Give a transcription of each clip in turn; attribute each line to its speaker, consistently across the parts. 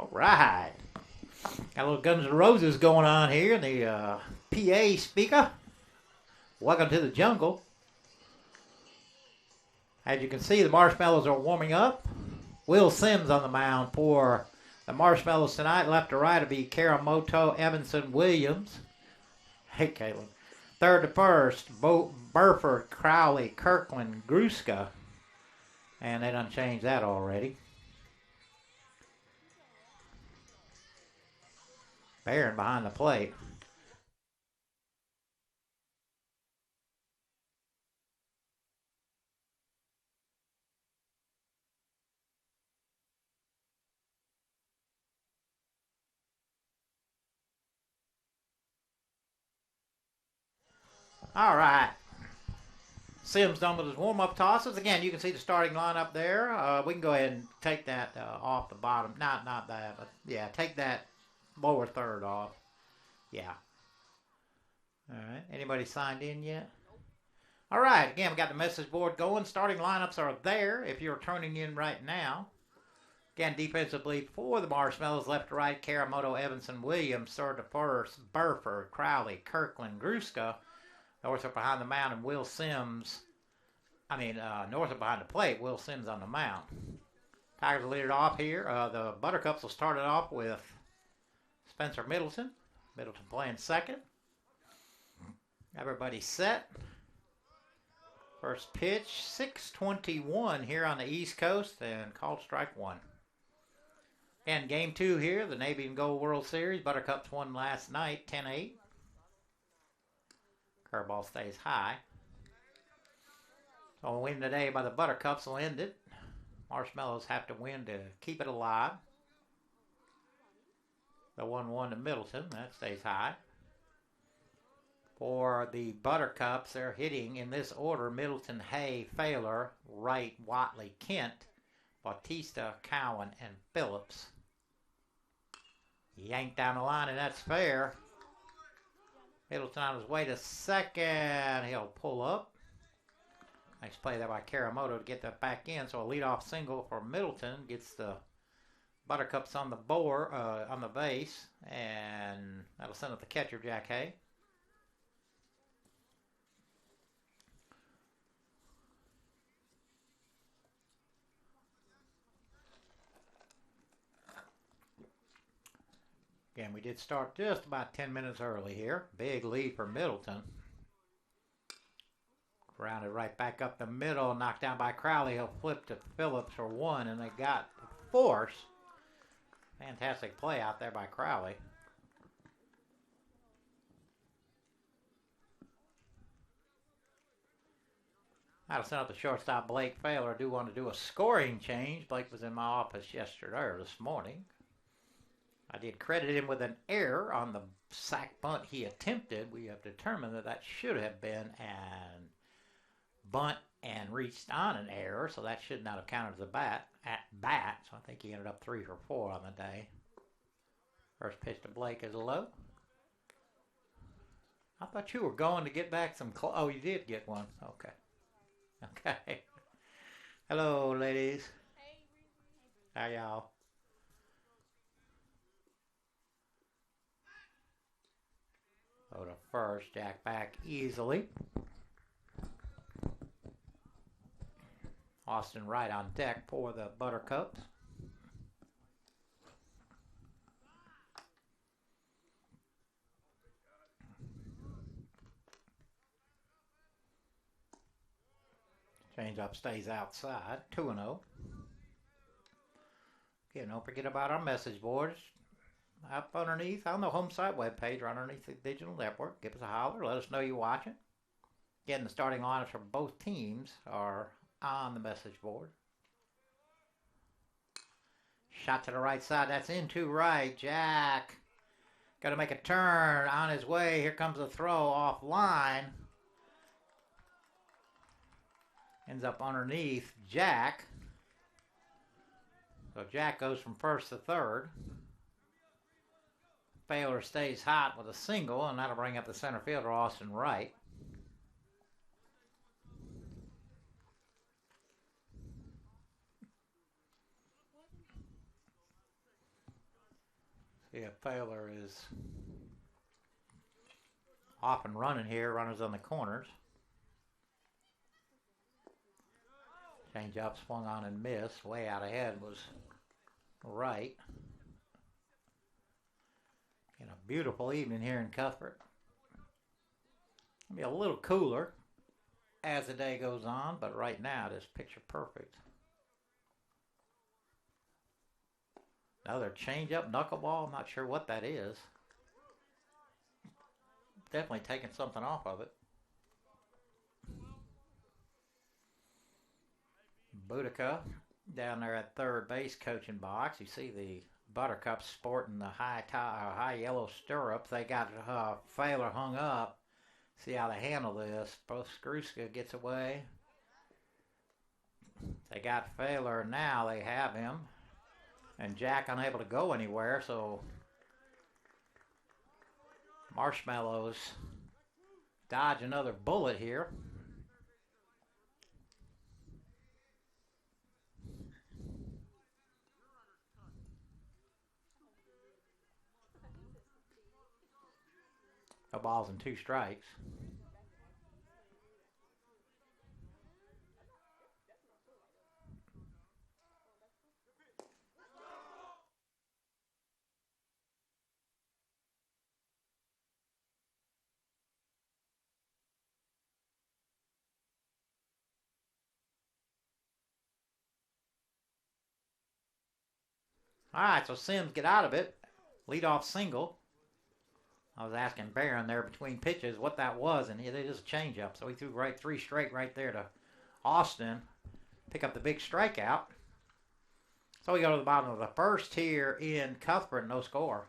Speaker 1: All right. Got a little Guns N' Roses going on here in the PA speaker. Welcome to the jungle. As you can see, the Marshmallows are warming up. Will Sims on the mound for the Marshmallows tonight. Left to right will be Karamoto, Evanson, Williams. Hey, Caitlin. Third to first, Burford, Crowley, Kirkland, Gruska. And they done changed that already. Barron behind the plate. All right. Sims done with his warm-up tosses. Again, you can see the starting lineup there. We can go ahead and take that off the bottom. Not that, but yeah, take that lower third off. Yeah. All right. Anybody signed in yet? All right. Again, we got the message board going. Starting lineups are there if you're turning in right now. Again, defensively for the Marshmallows, left to right, Karamoto, Evanson, Williams, third to first, Burford, Crowley, Kirkland, Gruska. North of behind the mound, and Will Sims. North of behind the plate, Will Sims on the mound. Tigers will lead it off here. The Buttercups will start it off with Spencer Middleton. Middleton playing second. Everybody set. First pitch, 6:21 here on the East Coast, and called strike one. And game two here, the Navy and Gold World Series. Buttercups won last night, 10-8. Curveball stays high. So a win today by the Buttercups will end it. Marshmallows have to win to keep it alive. The 1-1 to Middleton, that stays high. For the Buttercups, they're hitting in this order: Middleton, Hay, Failer, Wright, Watley, Kent, Bautista, Cowan, and Phillips. Yanked down the line, and that's fair. Middleton on his way to second. He'll pull up. Nice play there by Karamoto to get that back in. So a leadoff single for Middleton gets the Buttercups on the board, on the base, and that'll send up the catcher, Jack Hay. Again, we did start just about 10 minutes early here. Big lead for Middleton. Rounded right back up the middle, knocked down by Crowley. He'll flip to Phillips for one, and they got force. Fantastic play out there by Crowley. That'll send up the shortstop, Blake Failer. I do want to do a scoring change. Blake was in my office yesterday or this morning. I did credit him with an error on the sac bunt he attempted. We have determined that should have been an bunt and reached on an error, so that should not have counted as a at bat. So I think he ended up 3 for 4 on the day. First pitch to Blake is low. I thought you were going to get back some. Oh, you did get one. Okay. Okay. Hello, ladies. How y'all? Go to first, Jack back easily. Austin Wright on deck for the Buttercups. Changeup stays outside, 2-0. Again, don't forget about our message boards. Up underneath on the home site webpage or underneath the digital network. Give us a holler. Let us know you're watching. Again, the starting lineups for both teams are on the message board. Shot to the right side. That's into right. Jack got to make a turn on his way. Here comes the throw off line. Ends up underneath Jack. So Jack goes from first to third. Failer stays hot with a single, and that'll bring up the center fielder, Austin Wright. See if Thaler is off and running here. Runners on the corners. Change up, swung on and missed. Way out ahead was right. In a beautiful evening here in Cuthbert. It'll be a little cooler as the day goes on, but right now it is picture perfect. Another change-up knuckleball. I'm not sure what that is. Definitely taking something off of it. Boudica down there at third base coaching box. You see the Buttercup sporting the high yellow stirrups. They got Thaler hung up. See how they handle this. Both Skruska gets away. They got Thaler now. They have him. And Jack unable to go anywhere, so Marshmallows dodge another bullet here. No balls and 2 strikes. All right, so Sims get out of it. Leadoff single. I was asking Barron there between pitches what that was, and it is a changeup. So he threw 3 straight right there to Austin. Pick up the big strikeout. So we go to the bottom of the first here in Cuthbert, no score.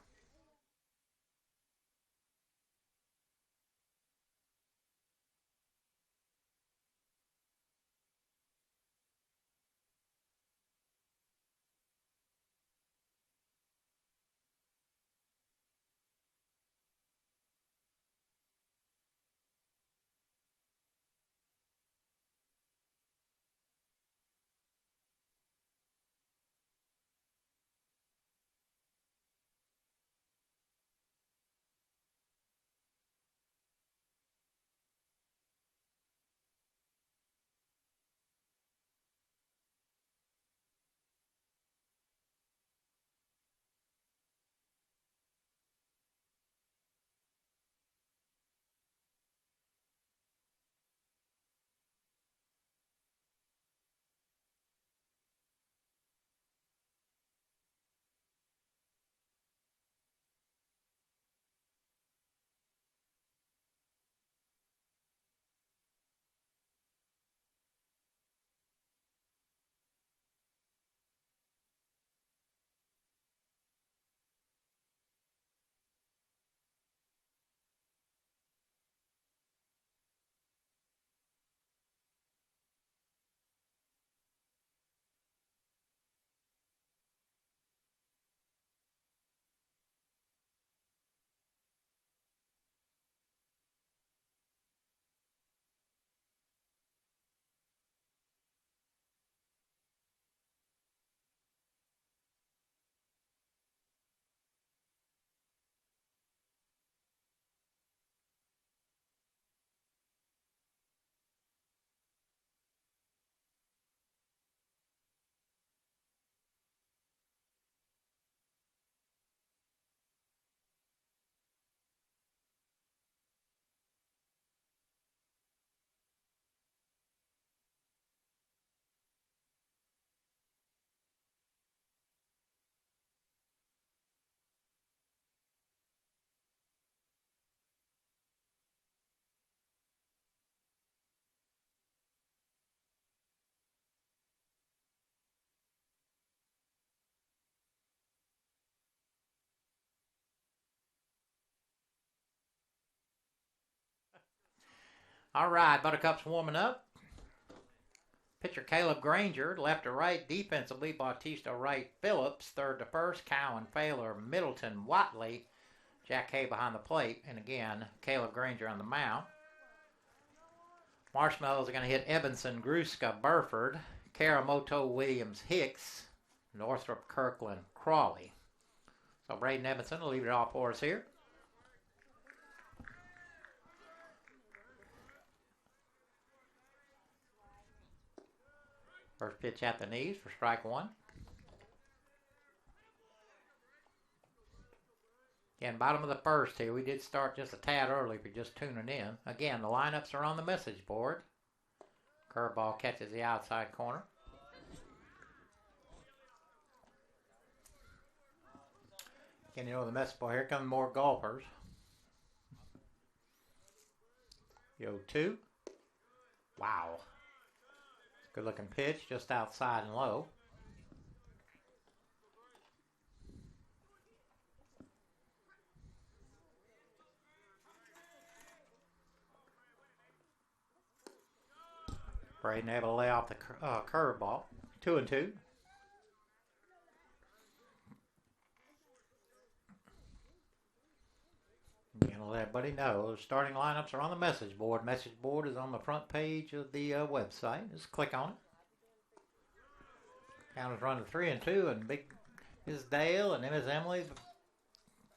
Speaker 1: All right, Buttercup's warming up. Pitcher Caleb Granger, left to right. Defensively, Bautista right. Phillips, third to first. Cowan, Thaler, Middleton, Watley. Jack Hay behind the plate. And again, Caleb Granger on the mound. Marshmallows are going to hit Evanson, Gruska, Burford, Karamoto, Williams, Hicks, Northrop, Kirkland, Crawley. So Braden Edmondson will leave it off for us here. First pitch at the knees for strike one. Again, bottom of the first here. We did start just a tad early if you're just tuning in. Again, the lineups are on the message board. Curveball catches the outside corner. Again, you know the message board. Here come more golfers. 0-2. Wow. Good looking pitch, just outside and low. Braden able to lay off the curveball. 2-2. Gonna let everybody know the starting lineups are on the message board. Message board is on the front page of the website. Just click on it. Count is running 3-2, and big Ms. Dale and Ms. Emily,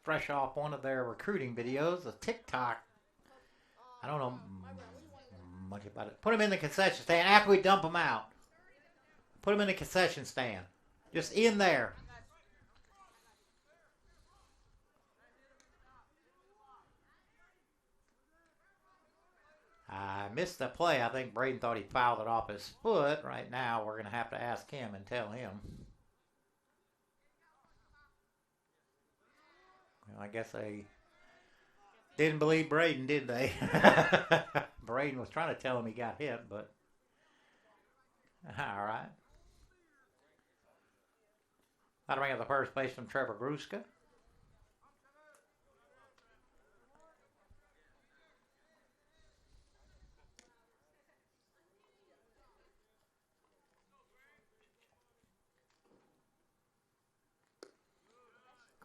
Speaker 1: fresh off one of their recruiting videos, a TikTok. I don't know much about it. Put them in the concession stand after we dump them out. Put them in the concession stand. Just in there. I missed the play. I think Braden thought he fouled it off his foot. Right now, we're going to have to ask him and tell him. Well, I guess they didn't believe Braden, did they? Braden was trying to tell him he got hit, but all right. That'll bring up the first baseman, Trevor Gruska.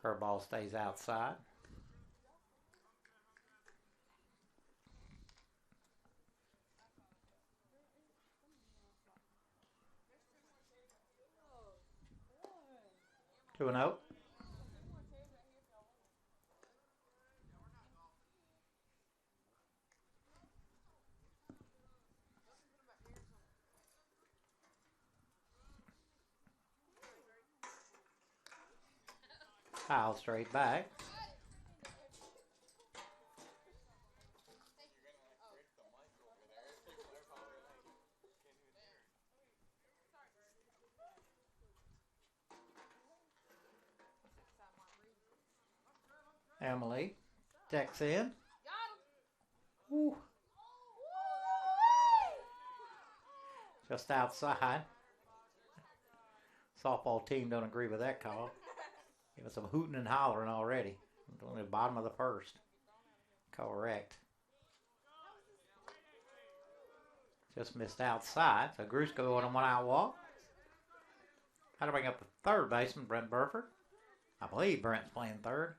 Speaker 1: Curveball stays outside. Two and out. Foul straight back. Emily decks in. Ooh. Just outside. Softball team don't agree with that call. Give us some hooting and hollering already. Only the bottom of the first. Correct. Just missed outside. So Grusko on a one-out walk. How to bring up the third baseman, Brent Burford. I believe Brent's playing third.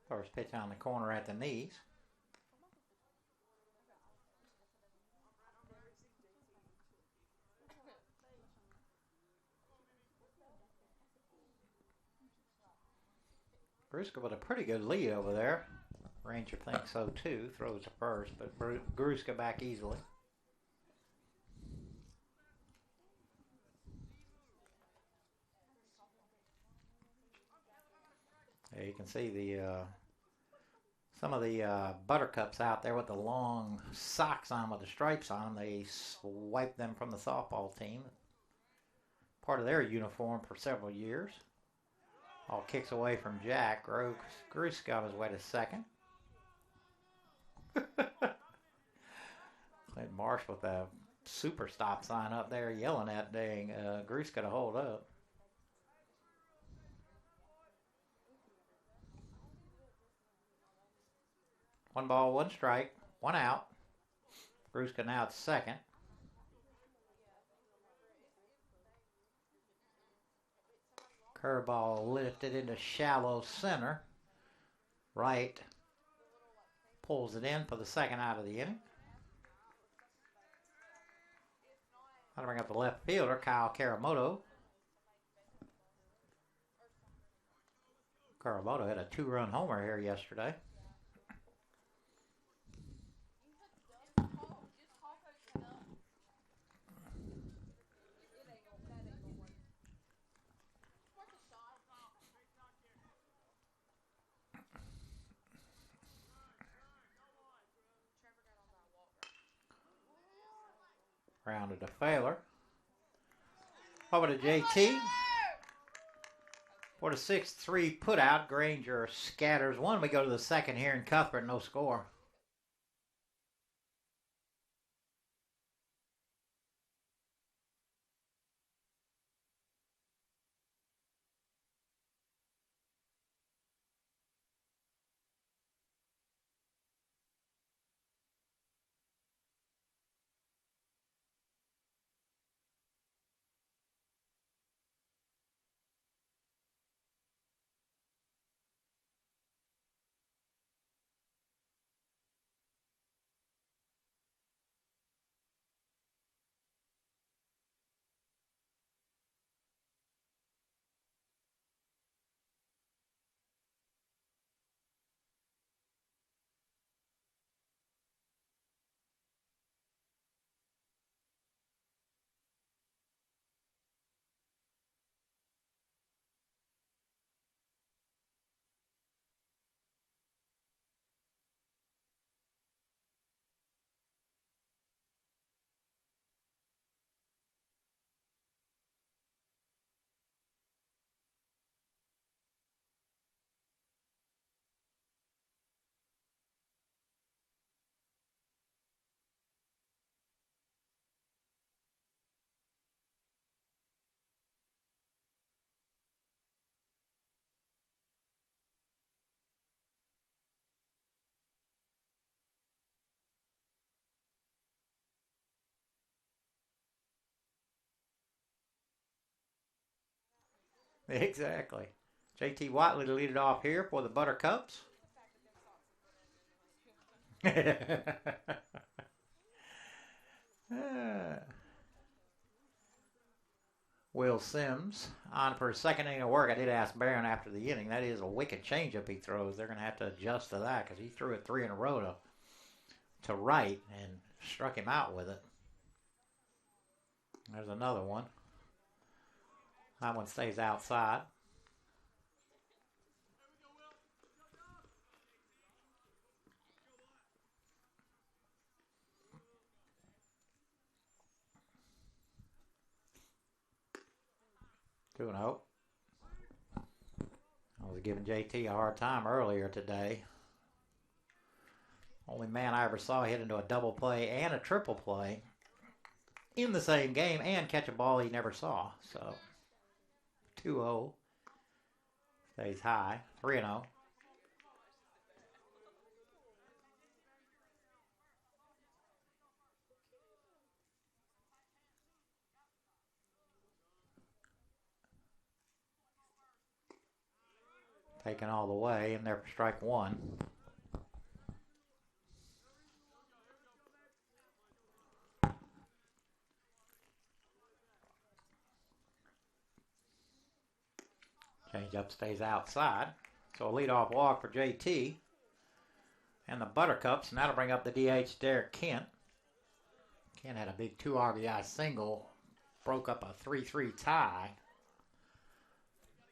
Speaker 1: First pitch on the corner at the knees. Gruska with a pretty good lead over there. Ranger thinks so too. Throws to first, but Gruska back easily. Yeah, you can see the some of the buttercups out there with the long socks on with the stripes on them. They swiped them from the softball team. Part of their uniform for several years. All kicks away from Jack. Gruska on his way to second. Clint Marsh with a super stop sign up there yelling at dang Gruska to hold up. 1 ball, 1 strike, 1 out. Brusca now at second. Curveball lifted into shallow center. Right pulls it in for the second out of the inning. That'll bring up the left fielder, Kyle Karamoto. Karamoto hit a 2-run homer here yesterday. Rounded to Failer. Over to JT. For the 6-3 put out, Granger scatters one. We go to the second here in Cuthbert, no score. Exactly. JT Watley to lead it off here for the Buttercups. Will Sims on for his second inning of work. I did ask Barron after the inning. That is a wicked changeup he throws. They're going to have to adjust to that because he threw it 3 in a row to right and struck him out with it. There's another one. That one stays outside. Two and oh. I was giving JT a hard time earlier today. Only man I ever saw hit into a double play and a triple play in the same game and catch a ball he never saw. So 2-0. Stays high. 3-0. Taken all the way in there for strike one. Changeup stays outside. So a leadoff walk for JT. And the Buttercups, and that'll bring up the DH Derek Kent. Kent had a big 2 RBI single. Broke up a 3-3 tie.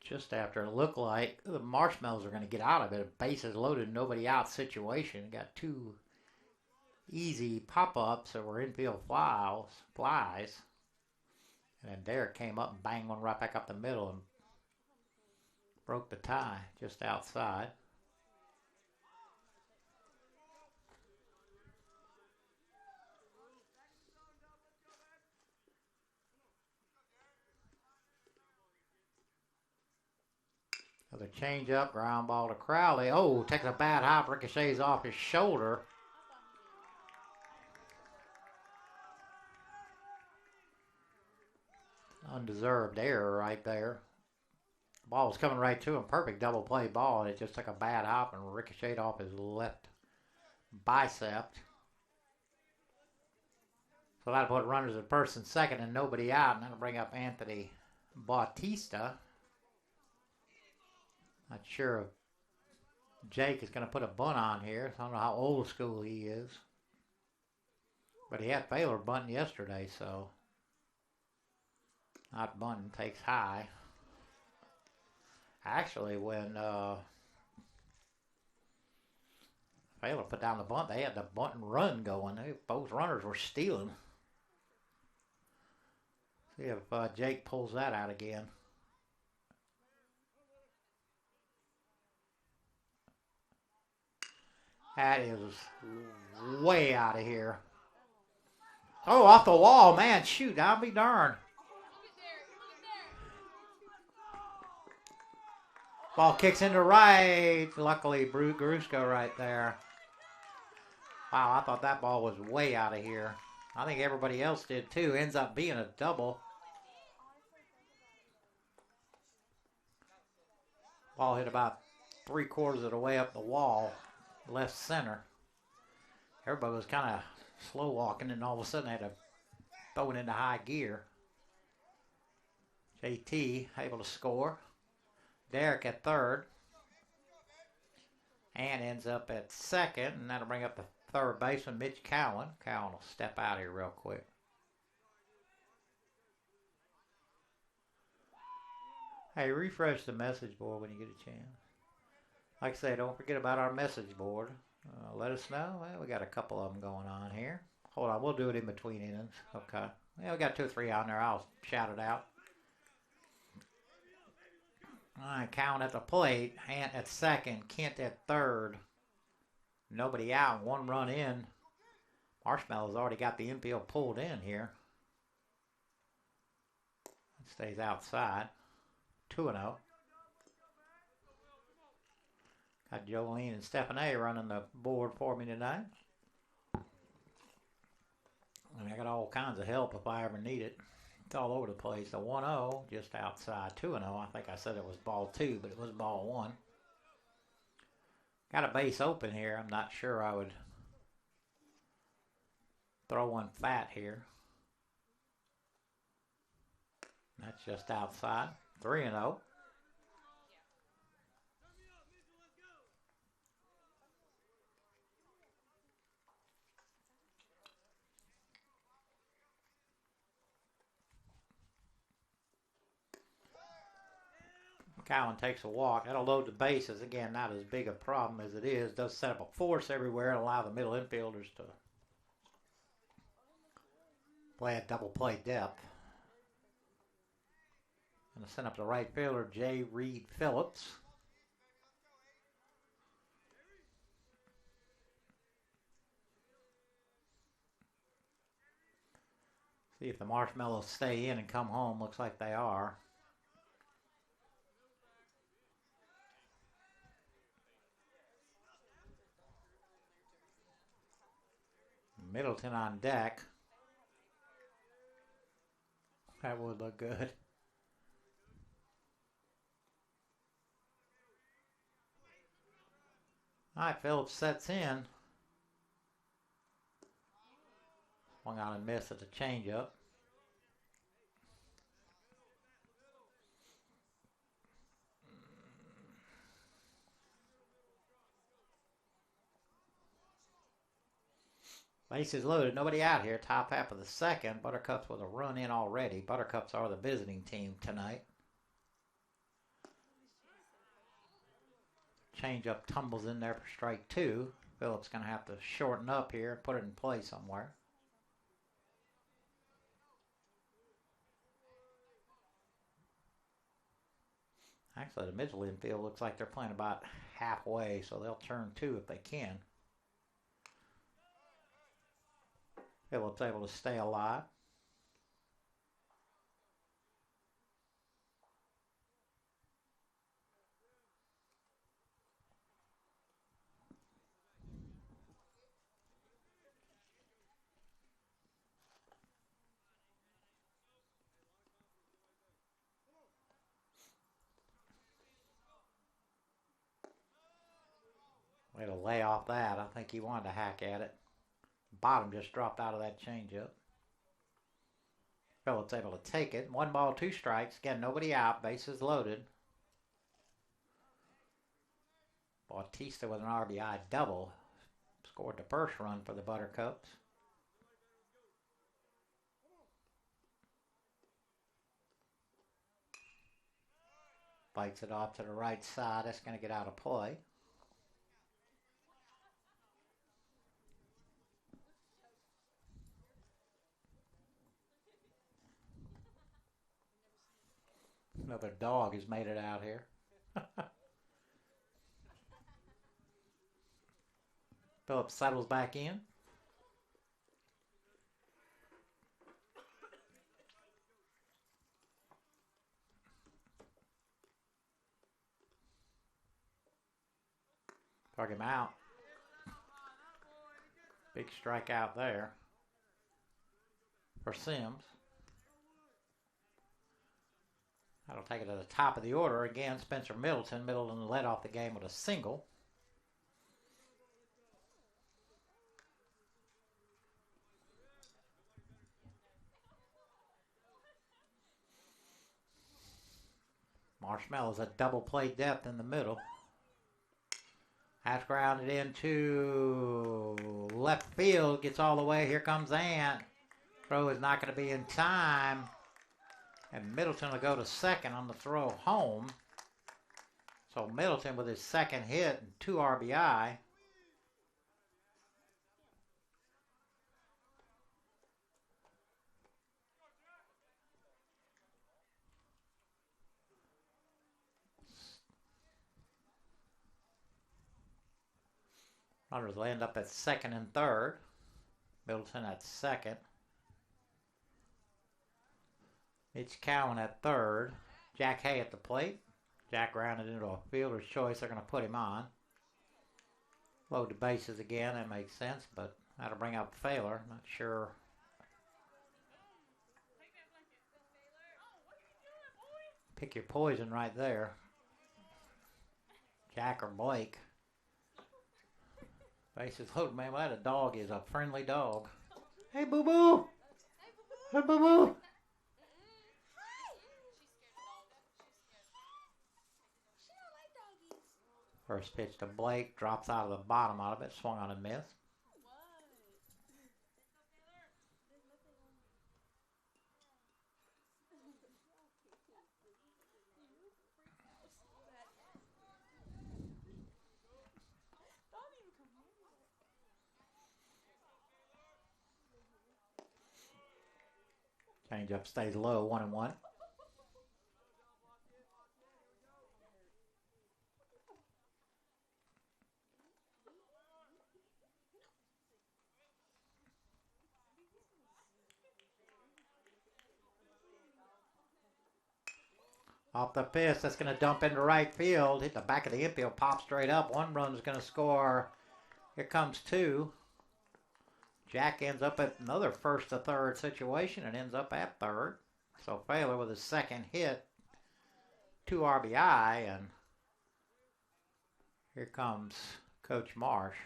Speaker 1: Just after it looked like the Marshmallows are going to get out of it. A bases loaded, nobody out situation. Got 2 easy pop-ups that were infield flies. And then Derek came up and banged one right back up the middle and broke the tie just outside. The change up, ground ball to Crowley. Oh, takes a bad hop, ricochets off his shoulder. Undeserved error right there. The ball was coming right to him. Perfect double play ball, and it just took a bad hop and ricocheted off his left bicep. So that'll put runners at first and second and nobody out, and that'll bring up Anthony Bautista. Not sure if Jake is going to put a bunt on here. I don't know how old school he is. But he had Baylor bunting yesterday, so not bunting, takes high. Actually, when Baylor put down the bunt, they had the bunt and run going. Both runners were stealing. See if Jake pulls that out again. That is way out of here. Oh, off the wall, man. Shoot, I'll be darned. Ball kicks into right. Luckily, Garusko right there. Wow, I thought that ball was way out of here. I think everybody else did too. Ends up being a double. Ball hit about 3/4 of the way up the wall, left center. Everybody was kind of slow walking, and all of a sudden had to throw it into high gear. JT able to score. Derek at third. And ends up at second, and that'll bring up the third baseman, Mitch Cowan. Cowan will step out here real quick. Hey, refresh the message board when you get a chance. Like I say, don't forget about our message board. Let us know. Well, we got a couple of them going on here. Hold on, we'll do it in between innings. Okay. Yeah, we got 2 or 3 on there. I'll shout it out. All right, Cowan at the plate. Hant at second. Kent at third. Nobody out. 1 run in. Marshmallow's already got the infield pulled in here. It stays outside. 2-0. Got Jolene and Stephanie running the board for me tonight. And I got all kinds of help if I ever need it. It's all over the place. The 1-0 just outside. 2-0. I think I said it was ball 2, but it was ball 1. Got a base open here. I'm not sure I would throw one fat here. That's just outside. 3-0. Cowan takes a walk. That'll load the bases. Again, not as big a problem as it is. Does set up a force everywhere and allow the middle infielders to play at double play depth. Going to send up the right fielder, J. Reed Phillips. See if the Marshmallows stay in and come home. Looks like they are. Middleton on deck. That would look good. All right, Phillips sets in. Swung out and missed at the changeup. Bases loaded, nobody out here. Top half of the second. Buttercups with a run in already. Buttercups are the visiting team tonight. Changeup tumbles in there for strike 2. Phillips going to have to shorten up here and put it in play somewhere. Actually, the middle infield looks like they're playing about halfway, so they'll turn 2 if they can. Phillips able to stay alive. It'll lay off that. I think he wanted to hack at it. Bottom just dropped out of that changeup. Phillips able to take it. 1 ball, 2 strikes. Again, nobody out. Bases loaded. Bautista with an RBI double. Scored the first run for the Buttercups. Bites it off to the right side. That's going to get out of play. Another dog has made it out here. Phillips settles back in. Took him out. Big strikeout there for Sims. That'll take it to the top of the order. Again, Spencer Middleton. Middleton led off the game with a single. Marshmallow's a double play depth in the middle. That's grounded into left field. Gets all the way. Here comes Ant. Throw is not going to be in time. And Middleton will go to second on the throw home. So Middleton with his second hit and 2 RBI. Runners will end up at second and third. Middleton at second. Mitch Cowan at third. Jack Hay at the plate. Jack rounded into a fielder's choice. They're going to put him on. Load the bases again. That makes sense, but that'll bring up Failer. Not sure. Pick your poison right there. Jack or Blake. Bases loaded, man. Well, that dog is a friendly dog. Hey, boo-boo. Hey, boo-boo. First pitch to Blake. Drops out of the bottom out of it. Swung on and missed. Changeup stays low, 1-1. Off the pitch, that's going to dump into right field. Hit the back of the infield, pop straight up. 1 run is going to score. Here comes 2. Jack ends up at another first to third situation and ends up at third. So Failer with his second hit, 2 RBI, and here comes Coach Marsh.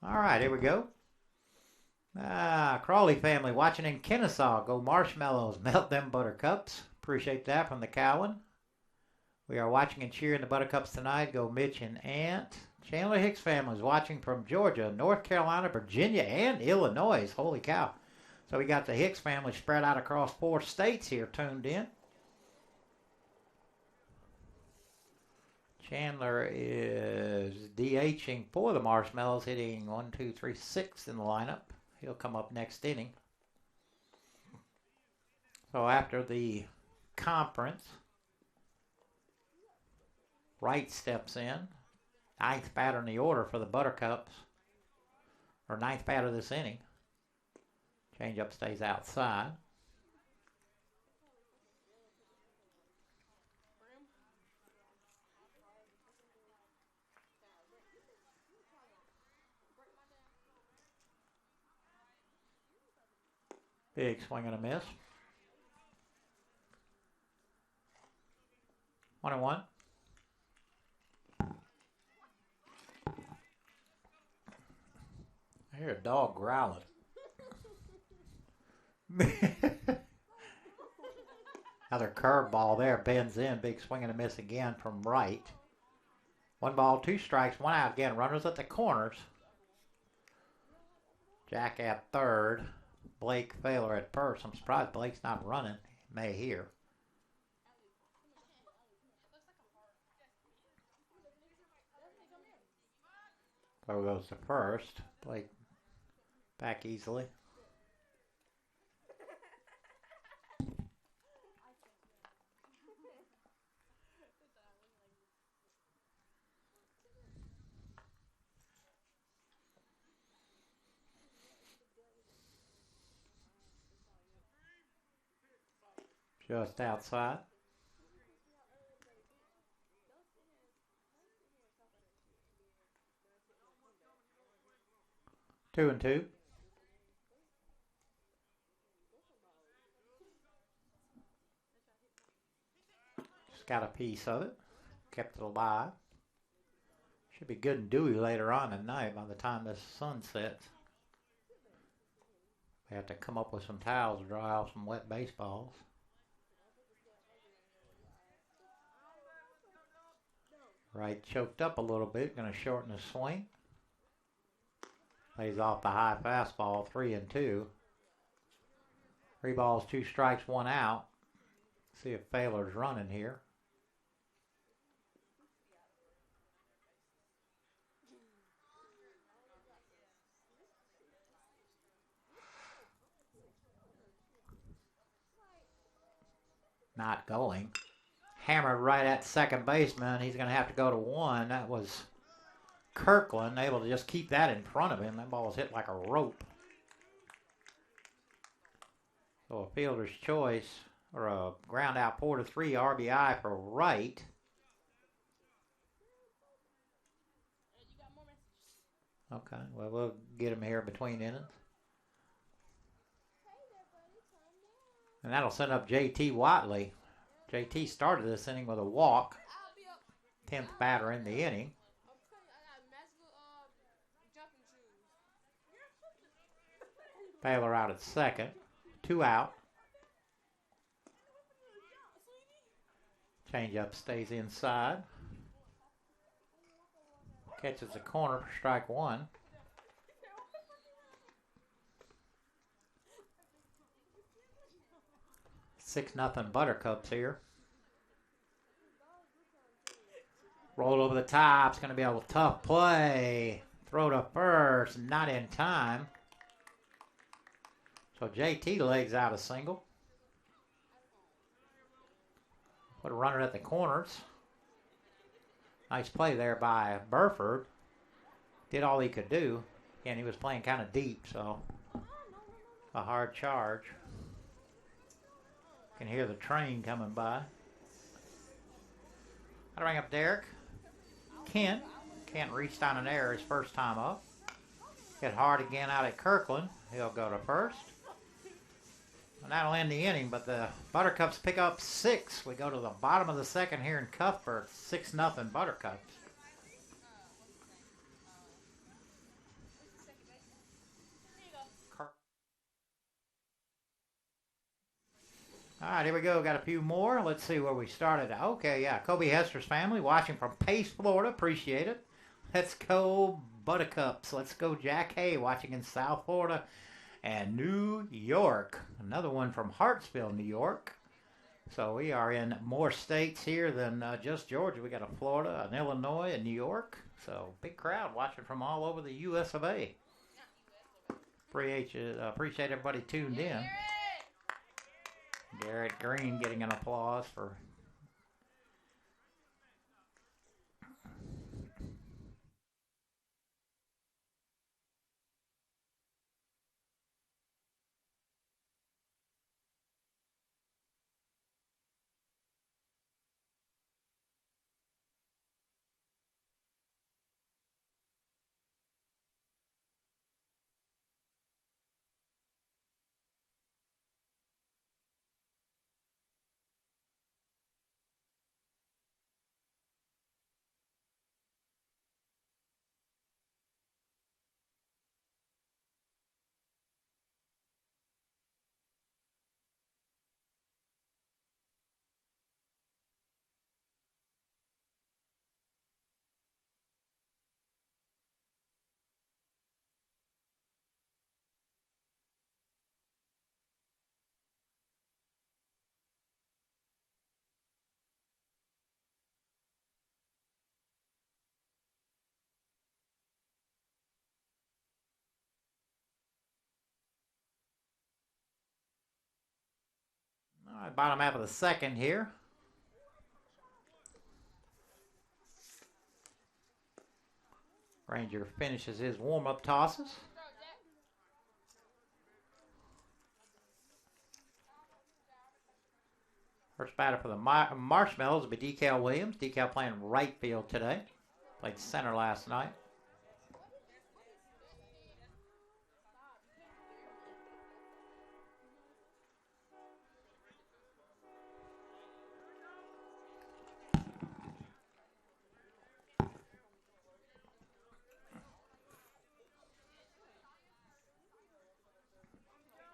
Speaker 1: All right, here we go. Crawley family watching in Kennesaw. Go Marshmallows. Melt them Buttercups. Appreciate that from the Cowan. We are watching and cheering the Buttercups tonight. Go Mitch and Ant. Chandler Hicks family is watching from Georgia, North Carolina, Virginia, and Illinois. Holy cow. So we got the Hicks family spread out across 4 states here tuned in. Chandler is DHing for the Marshmallows, hitting 1, 2, 3, 6 in the lineup. He'll come up next inning. So after the conference, Wright steps in. 9th batter in the order for the Buttercups. Or 9th batter this inning. Changeup stays outside. Big swing and a miss. 1-1. I hear a dog growling. Another curveball there, bends in. Big swing and a miss again from right. 1 ball, 2 strikes, 1 out again. Runners at the corners. Jack at third. Blake Failer at first. I'm surprised Blake's not running. May here. Throw goes to first. Blake back easily. Just outside. 2-2. Just got a piece of it. Kept it alive. Should be good and dewy later on at night by the time the sun sets. We have to come up with some towels to dry off some wet baseballs. Right choked up a little bit. Going to shorten the swing. Lays off the high fastball. 3-2. 3 balls, 2 strikes, 1 out. See if Failer's running here. Not going. Hammered right at second baseman. He's going to have to go to 1. That was Kirkland, able to just keep that in front of him. That ball was hit like a rope. So a fielder's choice, or a ground out 4-3 RBI for Wright. Okay, well, we'll get him here between innings. And that'll send up J.T. Watley. J.T. started this inning with a walk. 10th batter in the inning. Failer out at second. 2 out. Changeup stays inside. Catches the corner for strike 1. 6-0 Buttercups here. Roll over the top. It's going to be a tough play. Throw to first. Not in time. So JT legs out a single. Put a runner at the corners. Nice play there by Burford. Did all he could do. And he was playing kind of deep, so a hard charge. Can hear the train coming by. I'll bring up Derek. Kent reached on an error his first time up. Hit hard again out at Kirkland. He'll go to first. And that'll end the inning, but the Buttercups pick up 6. We go to the bottom of the second here in Cuthbert. 6-0 Buttercups. All right, here we go. Got a few more. Let's see where we started. Okay, yeah, Kobe Hester's family watching from Pace, Florida. Appreciate it. Let's go Buttercups. Let's go Jack Hay watching in South Florida and New York. Another one from Hartsville, New York. So we are in more states here than just Georgia. We got a Florida, an Illinois, and New York. So big crowd watching from all over the U.S. of A. Appreciate everybody tuned in. Garrett Green getting an applause for bottom half of the second here. Ranger finishes his warm-up tosses. First batter for the Marshmallows will be Decal Williams. Decal playing right field today. Played center last night.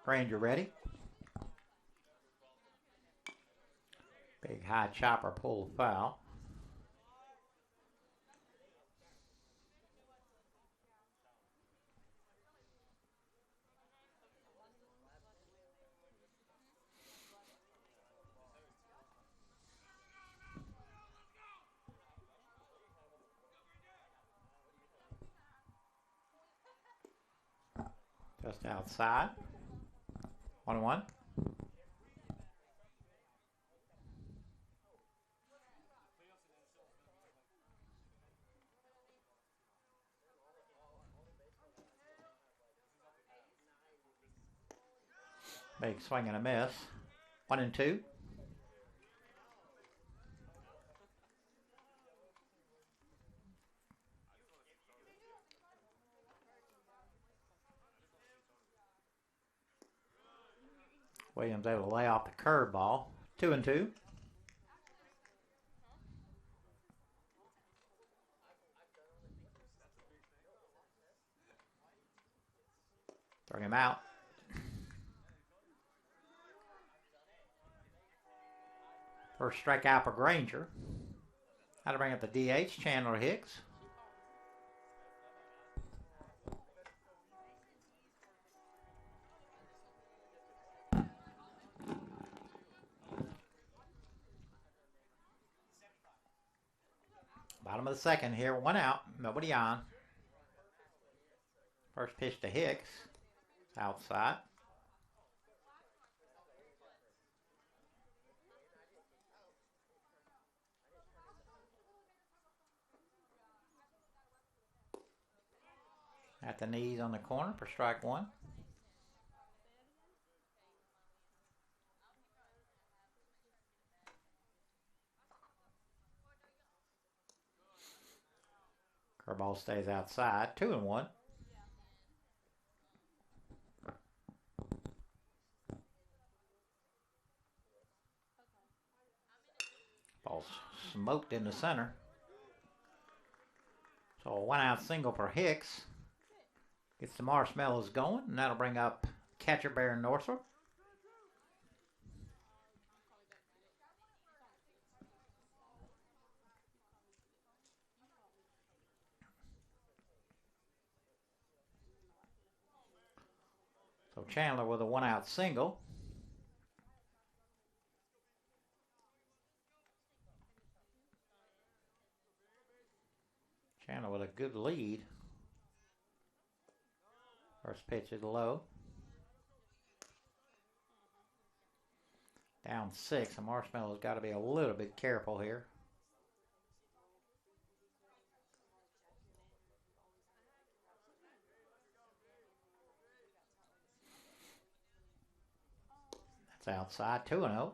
Speaker 1: Ranger ready. Big high chopper pulled foul. Just outside. 1-1. Big swing and a miss. 1-2. Williams able to lay off the curveball. 2-2. Throw him out. First strikeout for Granger. How to bring up the DH, Chandler Hicks. Bottom of the second here, 1 out, nobody on. First pitch to Hicks, outside. At the knees on the corner for strike 1. Curveball stays outside. 2-1. Ball's smoked in the center. So a 1 out single for Hicks. Gets the Marshmallows going, and that'll bring up catcher Baron Northrop. So Chandler with a 1 out single. Chandler with a good lead. First pitch is low. Down 6. The Marshmallow's got to be a little bit careful here. That's outside. 2-0.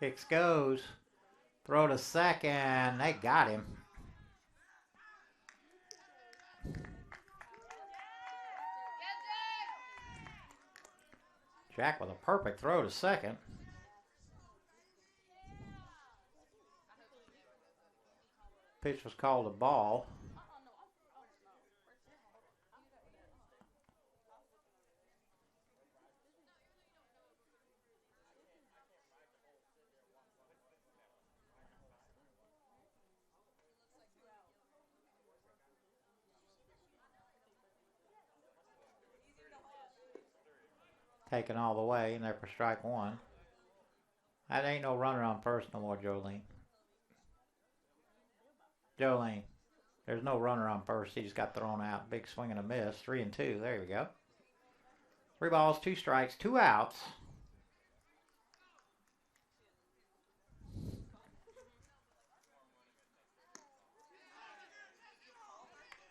Speaker 1: Hicks goes. Throw to second. They got him. Jack with a perfect throw to second. Pitch was called a ball. taken all the way, and they're for strike one. That ain't no runner on first no more, Jolene. Jolene, there's no runner on first. He just got thrown out. Big swing and a miss. 3-2. There we go. 3 balls, 2 strikes, 2 outs.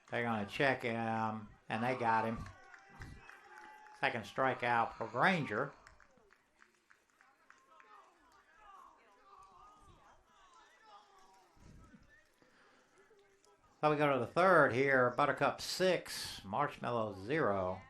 Speaker 1: They're going to check him, and they got him. Second strikeout for Granger. So we go to the third here. Buttercup 6, Marshmallow 0.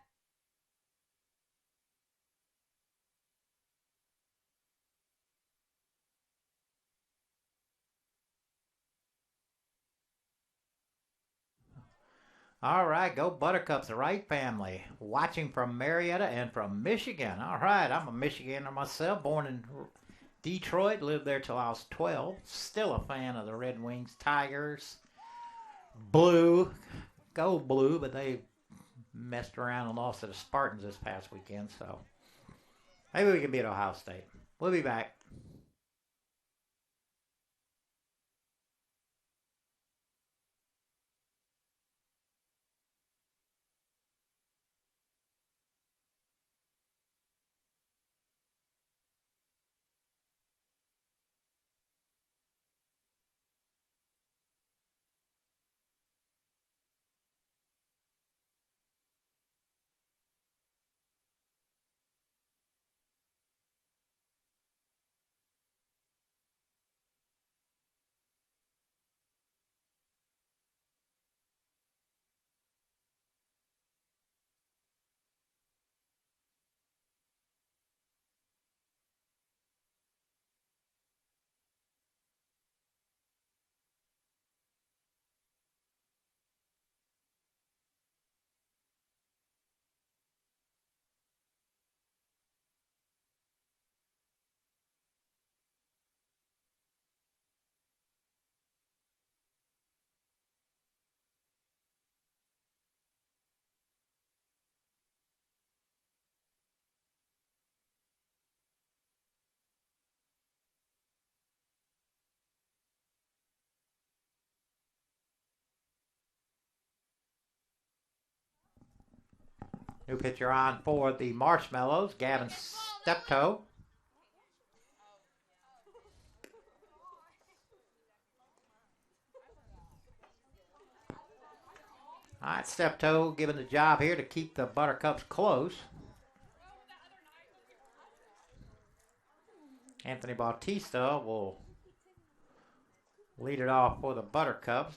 Speaker 1: All right, go Buttercups, the right family. Watching from Marietta and from Michigan. All right, I'm a Michigander myself, born in Detroit, lived there till I was 12. Still a fan of the Red Wings, Tigers, Blue. Go Blue, but they messed around and lost to the Spartans this past weekend, so maybe we can beat Ohio State. We'll be back. New pitcher on for the Marshmallows, Gavin Steptoe. All right, Steptoe given the job here to keep the Buttercups close. Anthony Bautista will lead it off for the Buttercups.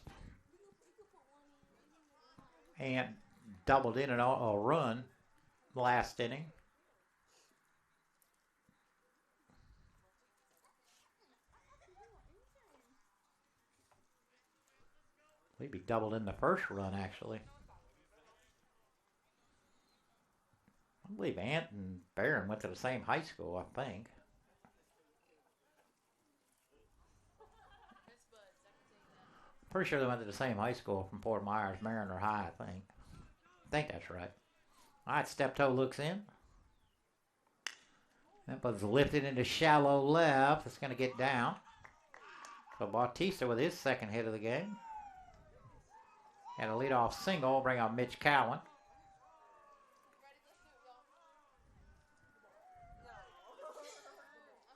Speaker 1: And doubled in a run last inning. I believe he doubled in the first run, actually. I believe Ant and Barron went to the same high school, I think. Pretty sure they went to the same high school from Fort Myers, Mariner High, I think. I think that's right. All right, Steptoe looks in. That was lifted into shallow left. It's going to get down. So Bautista with his second hit of the game. And a leadoff single, bring on Mitch Cowan.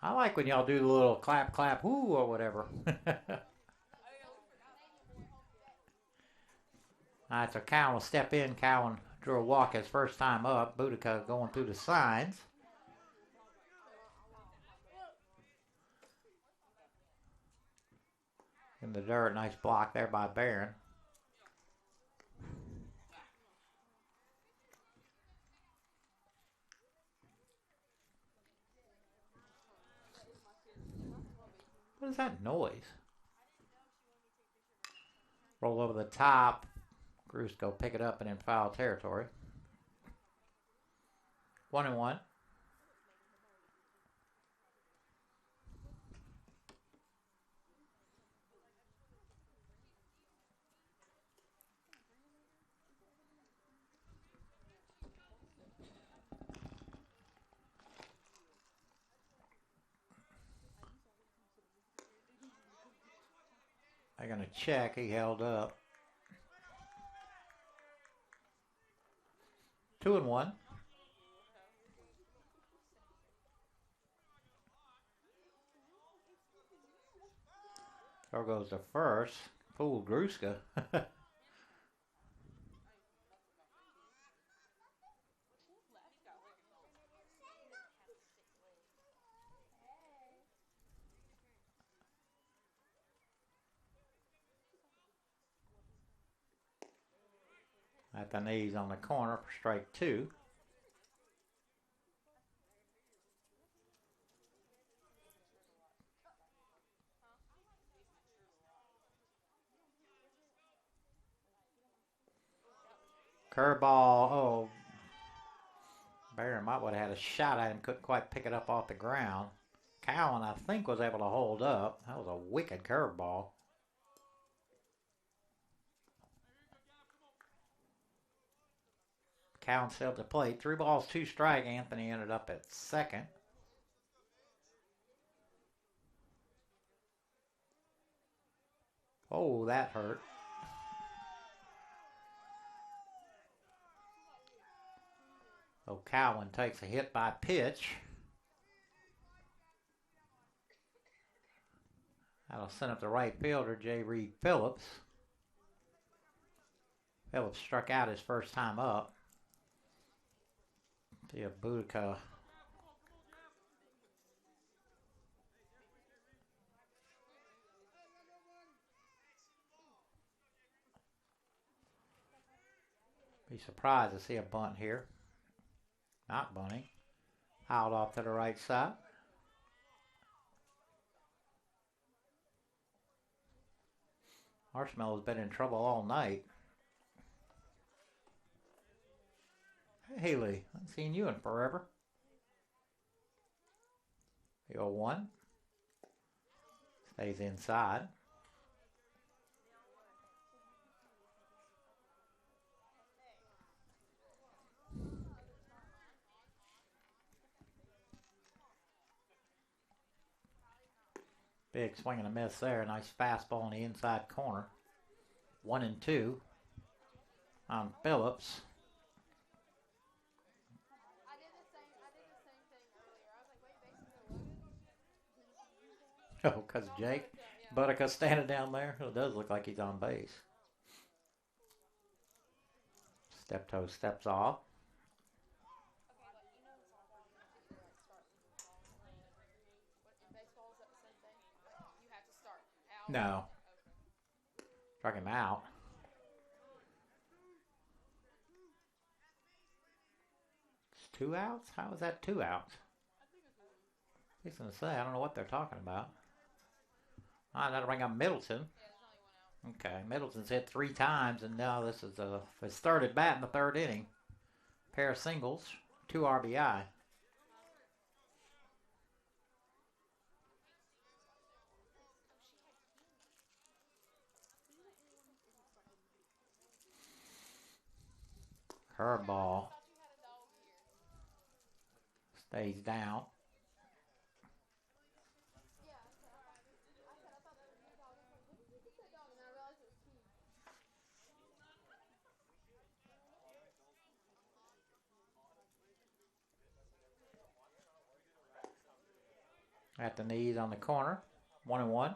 Speaker 1: I like when y'all do the little clap, clap, whoo, or whatever. All right, so Cowan will step in. Cowan drew a walk his first time up. Boudica going through the signs. In the dirt, nice block there by Barron. What is that noise? Roll over the top. Grusco pick it up and in foul territory. 1-1. What They're going to check. He held up. 2-1. There goes the first. Fooled Gruska. At the knees on the corner for strike 2. Curveball. Oh, Barron might have had a shot at him. Couldn't quite pick it up off the ground. Cowan, I think, was able to hold up. That was a wicked curveball. Cowan still at the plate. 3 balls, 2 strike. Anthony ended up at second. Oh, that hurt. So Cowan takes a hit by pitch. That'll send up the right fielder, J. Reed Phillips. Phillips struck out his first time up. See if Boudica be surprised to see a bunt here. Not bunting. Out off to the right side. Marshmallow's been in trouble all night. Hey, Haley, I haven't seen you in forever. The 0-1. Stays inside. Big swing and a miss there. Nice fastball in the inside corner. 1-2 on Phillips. Oh, because Jake Boudica standing down there. It does look like he's on base. Steptoe steps off. No. Struck him out. It's 2 outs? How is that 2 outs? I was going to say, I don't know what they're talking about. All right, that'll bring up Middleton. Okay, Middleton's hit 3 times, and now this is his third at bat in the 3rd inning. Pair of singles, 2 RBI. Curveball. Stays down. At the knees on the corner. 1-1.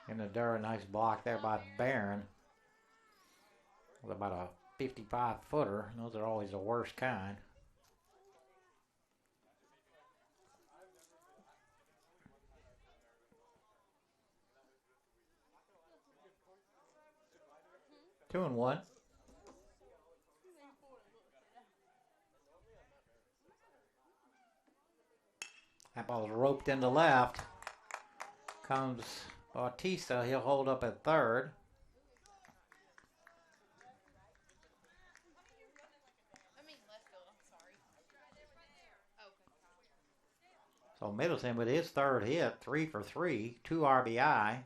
Speaker 1: In the dirt, nice block there by Barron. It was about a 55-footer. Those are always the worst kind. Two and one. That ball's roped into left. Comes Bautista. He'll hold up at third. So Middleton with his third hit, 3 for 3, 2 RBI.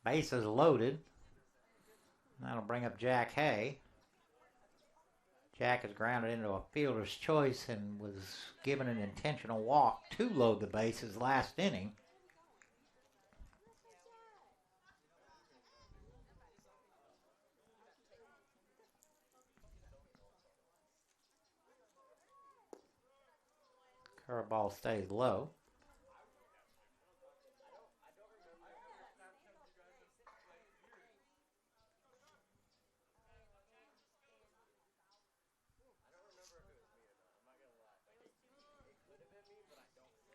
Speaker 1: Bases loaded. That'll bring up Jack Hay. Jack is grounded into a fielder's choice and was given an intentional walk to load the bases last inning. Curveball stays low.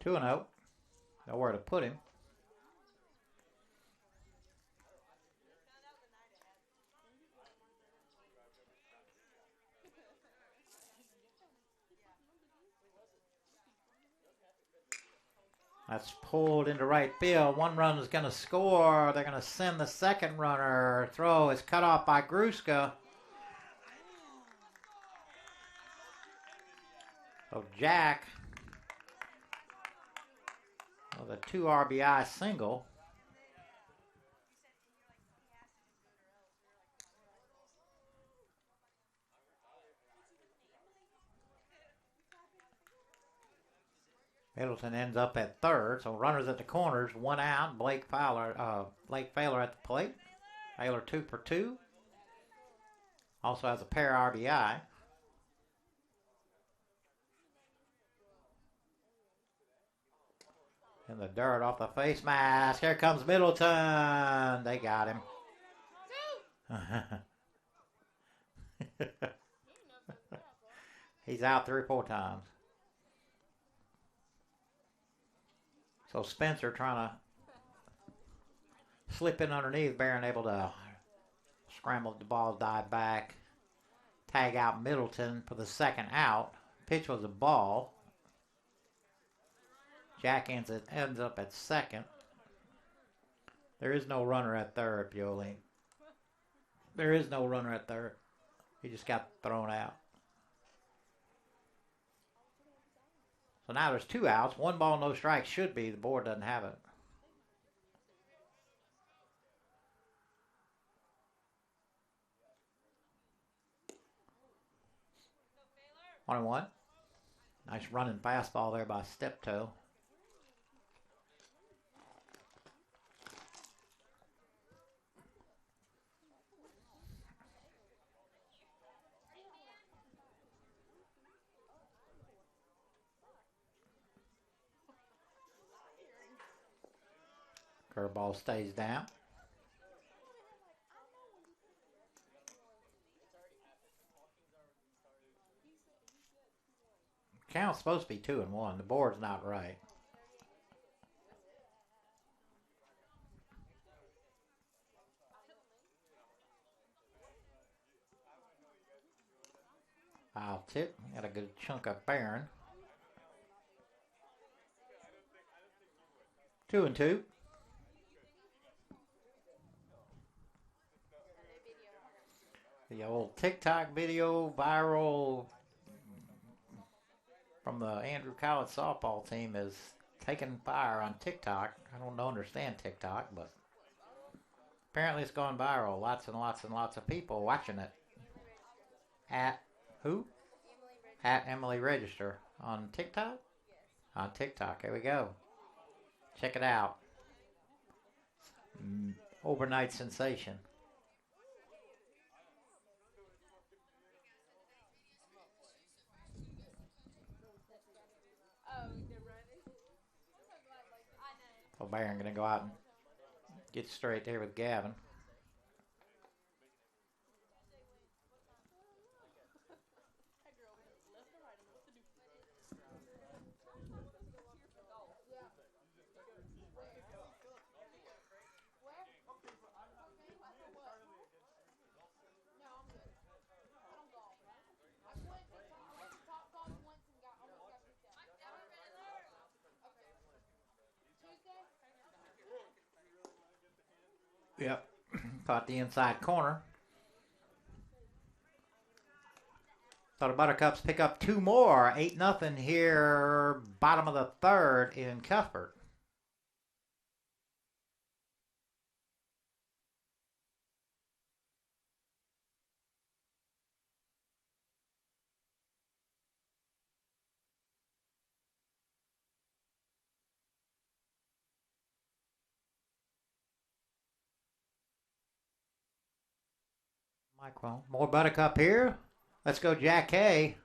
Speaker 1: Two and out. Nowhere to put him. That's pulled into right field. One run is going to score. They're going to send the second runner. Throw is cut off by Gruska. So Jack with a 2 RBI single. Middleton ends up at third, so runners at the corners, 1 out. Blake Fowler at the plate. Fowler 2 for 2. Also has a pair RBI. In the dirt off the face mask. Here comes Middleton. They got him. He's out 3 or 4 times. So Spencer trying to slip in underneath. Barron able to scramble the ball, dive back, tag out Middleton for the second out. Pitch was a ball. Jack ends up at second. There is no runner at third, Pioli. There is no runner at third. He just got thrown out. So now there's 2 outs. 1 ball, no strikes should be. The board doesn't have it. One and one. Nice running fastball there by Steptoe. Curveball stays down. Count's supposed to be 2 and 1. The board's not right. I'll tip. Got a good chunk of Barron. 2 and 2. The old TikTok video viral from the Andrew College softball team is taking fire on TikTok. I don't understand TikTok, but apparently it's gone viral. Lots and lots and lots of people watching it. At who? At Emily Register on TikTok? On TikTok. Here we go. Check it out. Overnight sensation. So Barron going to go out and get straight there with Gavin. Yep, caught the inside corner. So the Buttercups pick up 2 more. 8-0 here, bottom of the third in Cuthbert. Microphone. More Buttercup here. Let's go, Jack K.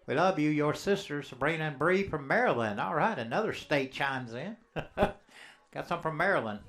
Speaker 1: We love you. Your sisters, Sabrina and Bree from Maryland. All right, another state chimes in. Got some from Maryland.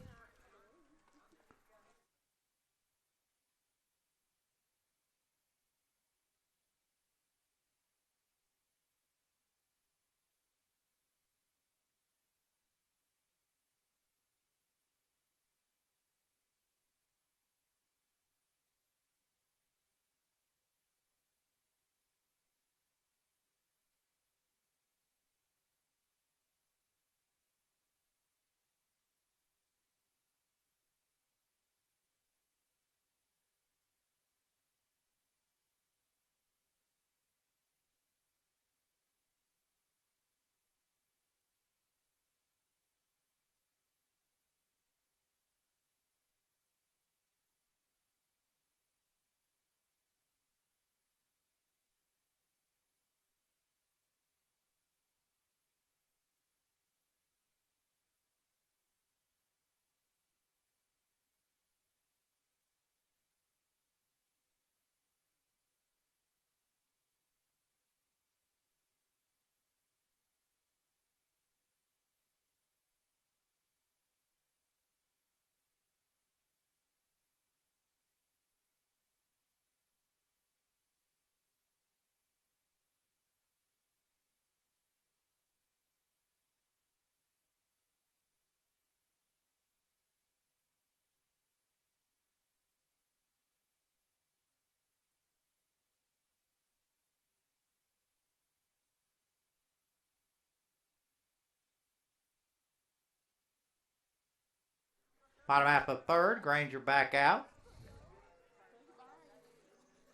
Speaker 1: Bottom half of the third, Granger back out.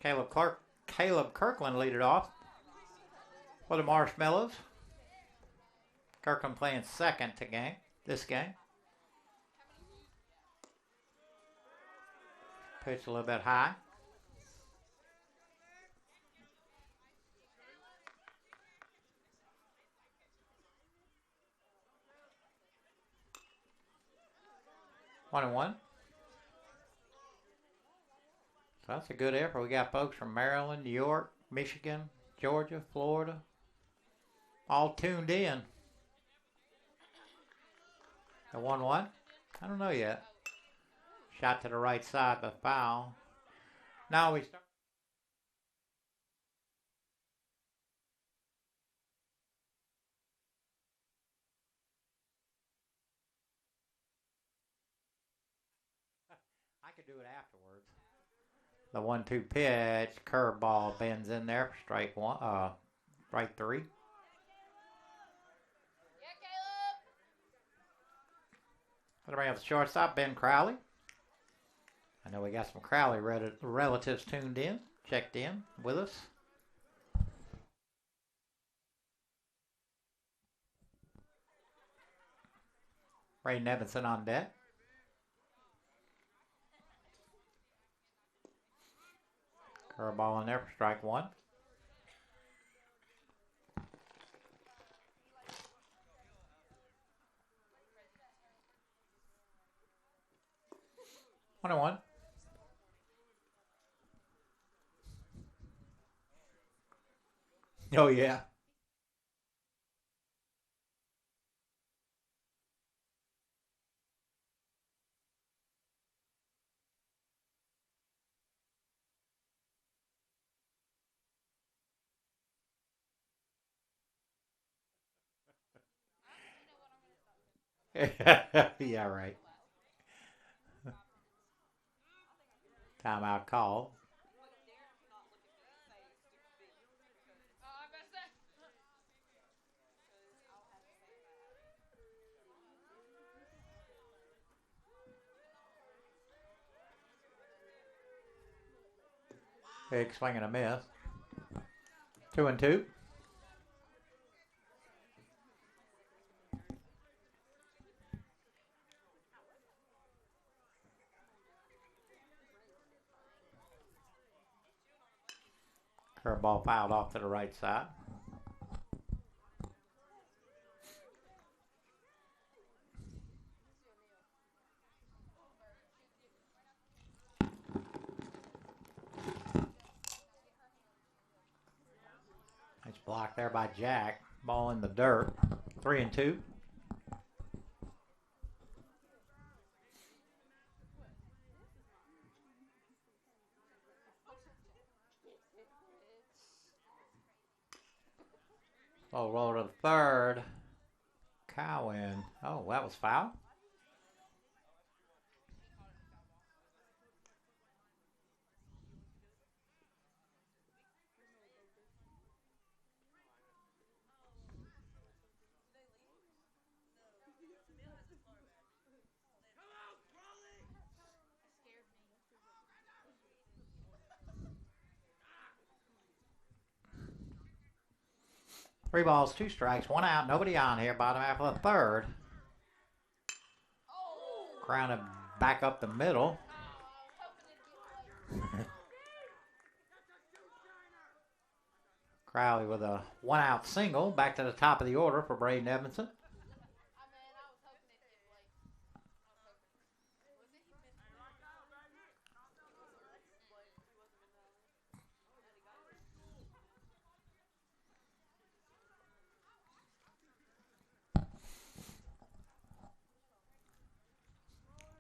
Speaker 1: Caleb Kirkland lead it off for the Marshmallows. Kirkland playing second this game. Pitch a little bit high. One and one. So that's a good effort. We got folks from Maryland, New York, Michigan, Georgia, Florida, all tuned in. The 1-1? I don't know yet. Shot to the right side, but foul. Now we start. I could do it afterwards. The 1-2 pitch, curveball bends in there for strike one, strike three. Gonna bring up the shortstop, Ben Crowley. I know we got some Crowley relatives tuned in, checked in with us. Ray Nevinson on deck. Curveball in there for strike one. One and one. Oh yeah. Yeah, right. Timeout call. Big swing and a miss. 2-2. Curveball fouled off to the right side. Blocked there by Jack. Ball in the dirt. 3-2. Slow roll to the third. Cowan. Oh, that was foul. Three balls, two strikes, one out, nobody on here. Bottom half of the third. Grounded back up the middle. Crowley with a one-out single. Back to the top of the order for Braden Edmondson.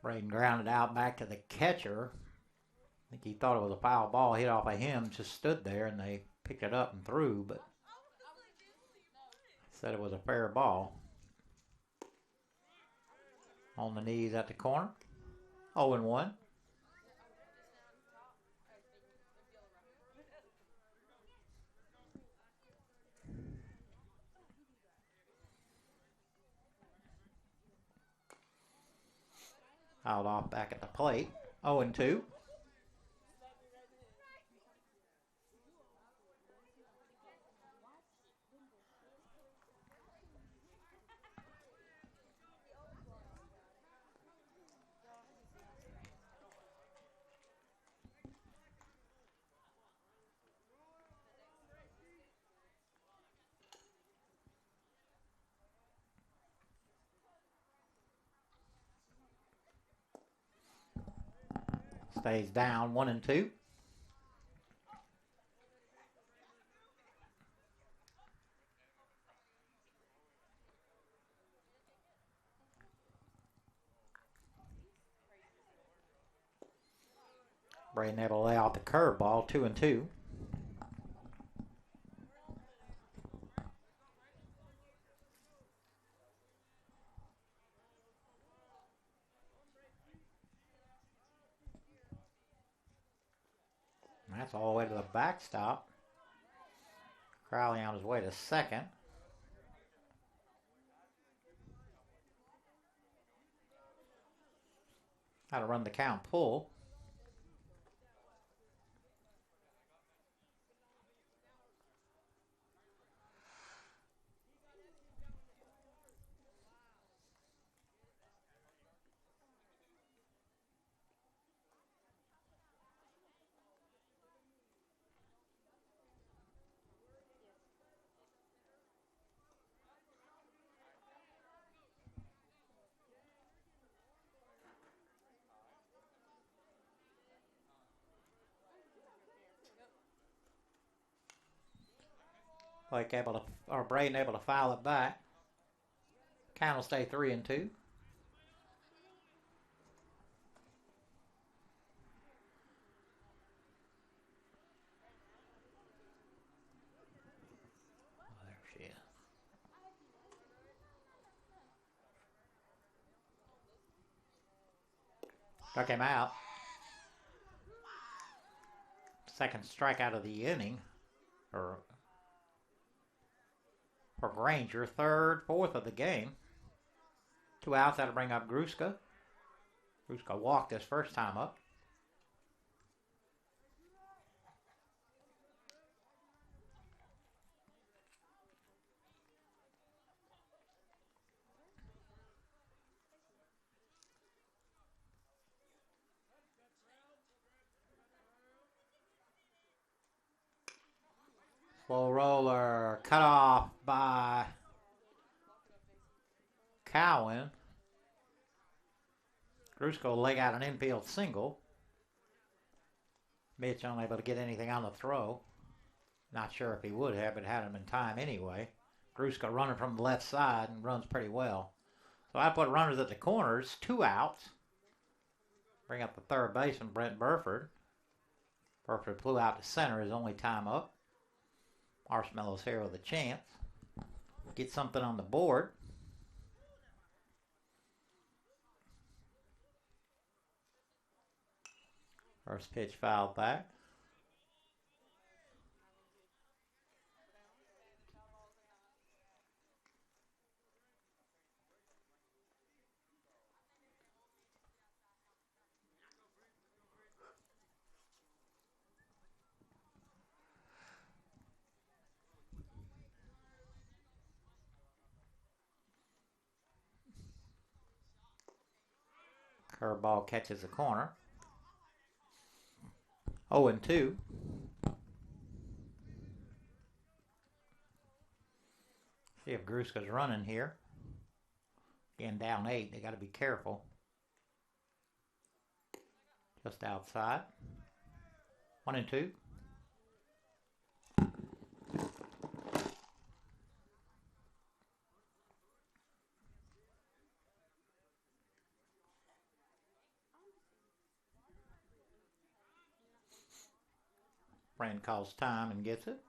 Speaker 1: Braden grounded out back to the catcher. I think he thought it was a foul ball hit off of him. Just stood there and they picked it up and threw, but said it was a fair ball. On the knees at the corner. 0-1. Fouled off back at the plate. 0-2. Stays down 1-2. Braden able to lay out the curveball. 2-2. That's all the way to the backstop. Crowley on his way to second. How to run the count pull. Blake able to, or Braden able to foul it back. Count will stay 3-2. Oh, there she is. Struck him out. Second strikeout of the inning. For Granger, third, fourth of the game. 2 outs, that'll bring up Gruska. Gruska walked his first time up. Slow roller, cut off by Cowan. Gruska will leg out an infield single. Mitch unable to get anything on the throw. Not sure if he would have, but had him in time anyway. Gruska running from the left side and runs pretty well. So I put runners at the corners, 2 outs. Bring up the third baseman, Brent Burford. Burford flew out to center his only time up. Marshmallow's here with a chance. Get something on the board. First pitch fouled back. Curveball catches the corner. 0-2. See if Gruska's running here. Again, down 8. They got to be careful. Just outside. 1-2. Brand calls time and gets it.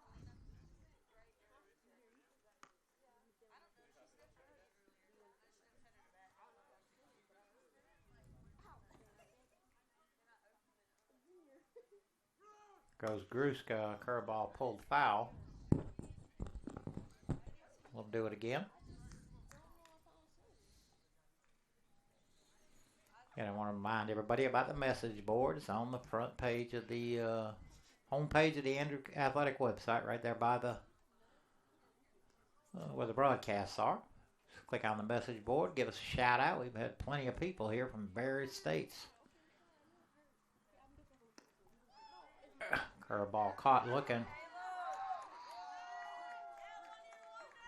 Speaker 1: Goes Gruska, curveball pulled foul. We'll do it again. And I want to remind everybody about the message board. It's on the front page of the home page of the Andrew Athletic website, right there by the where the broadcasts are. Just click on the message board, give us a shout out. We've had plenty of people here from various states. Curveball caught looking.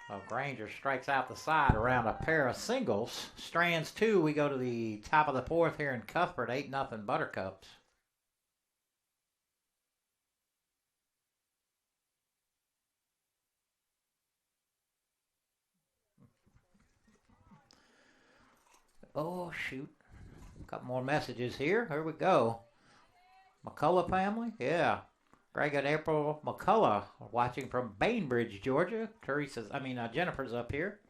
Speaker 1: Well, Granger strikes out the side around a pair of singles. Strands 2, we go to the top of the 4th here in Cuthbert, 8-0 Buttercups. Oh, shoot. A couple more messages here. Here we go. McCullough family? Yeah. Greg and April McCullough watching from Bainbridge, Georgia. Jennifer's up here.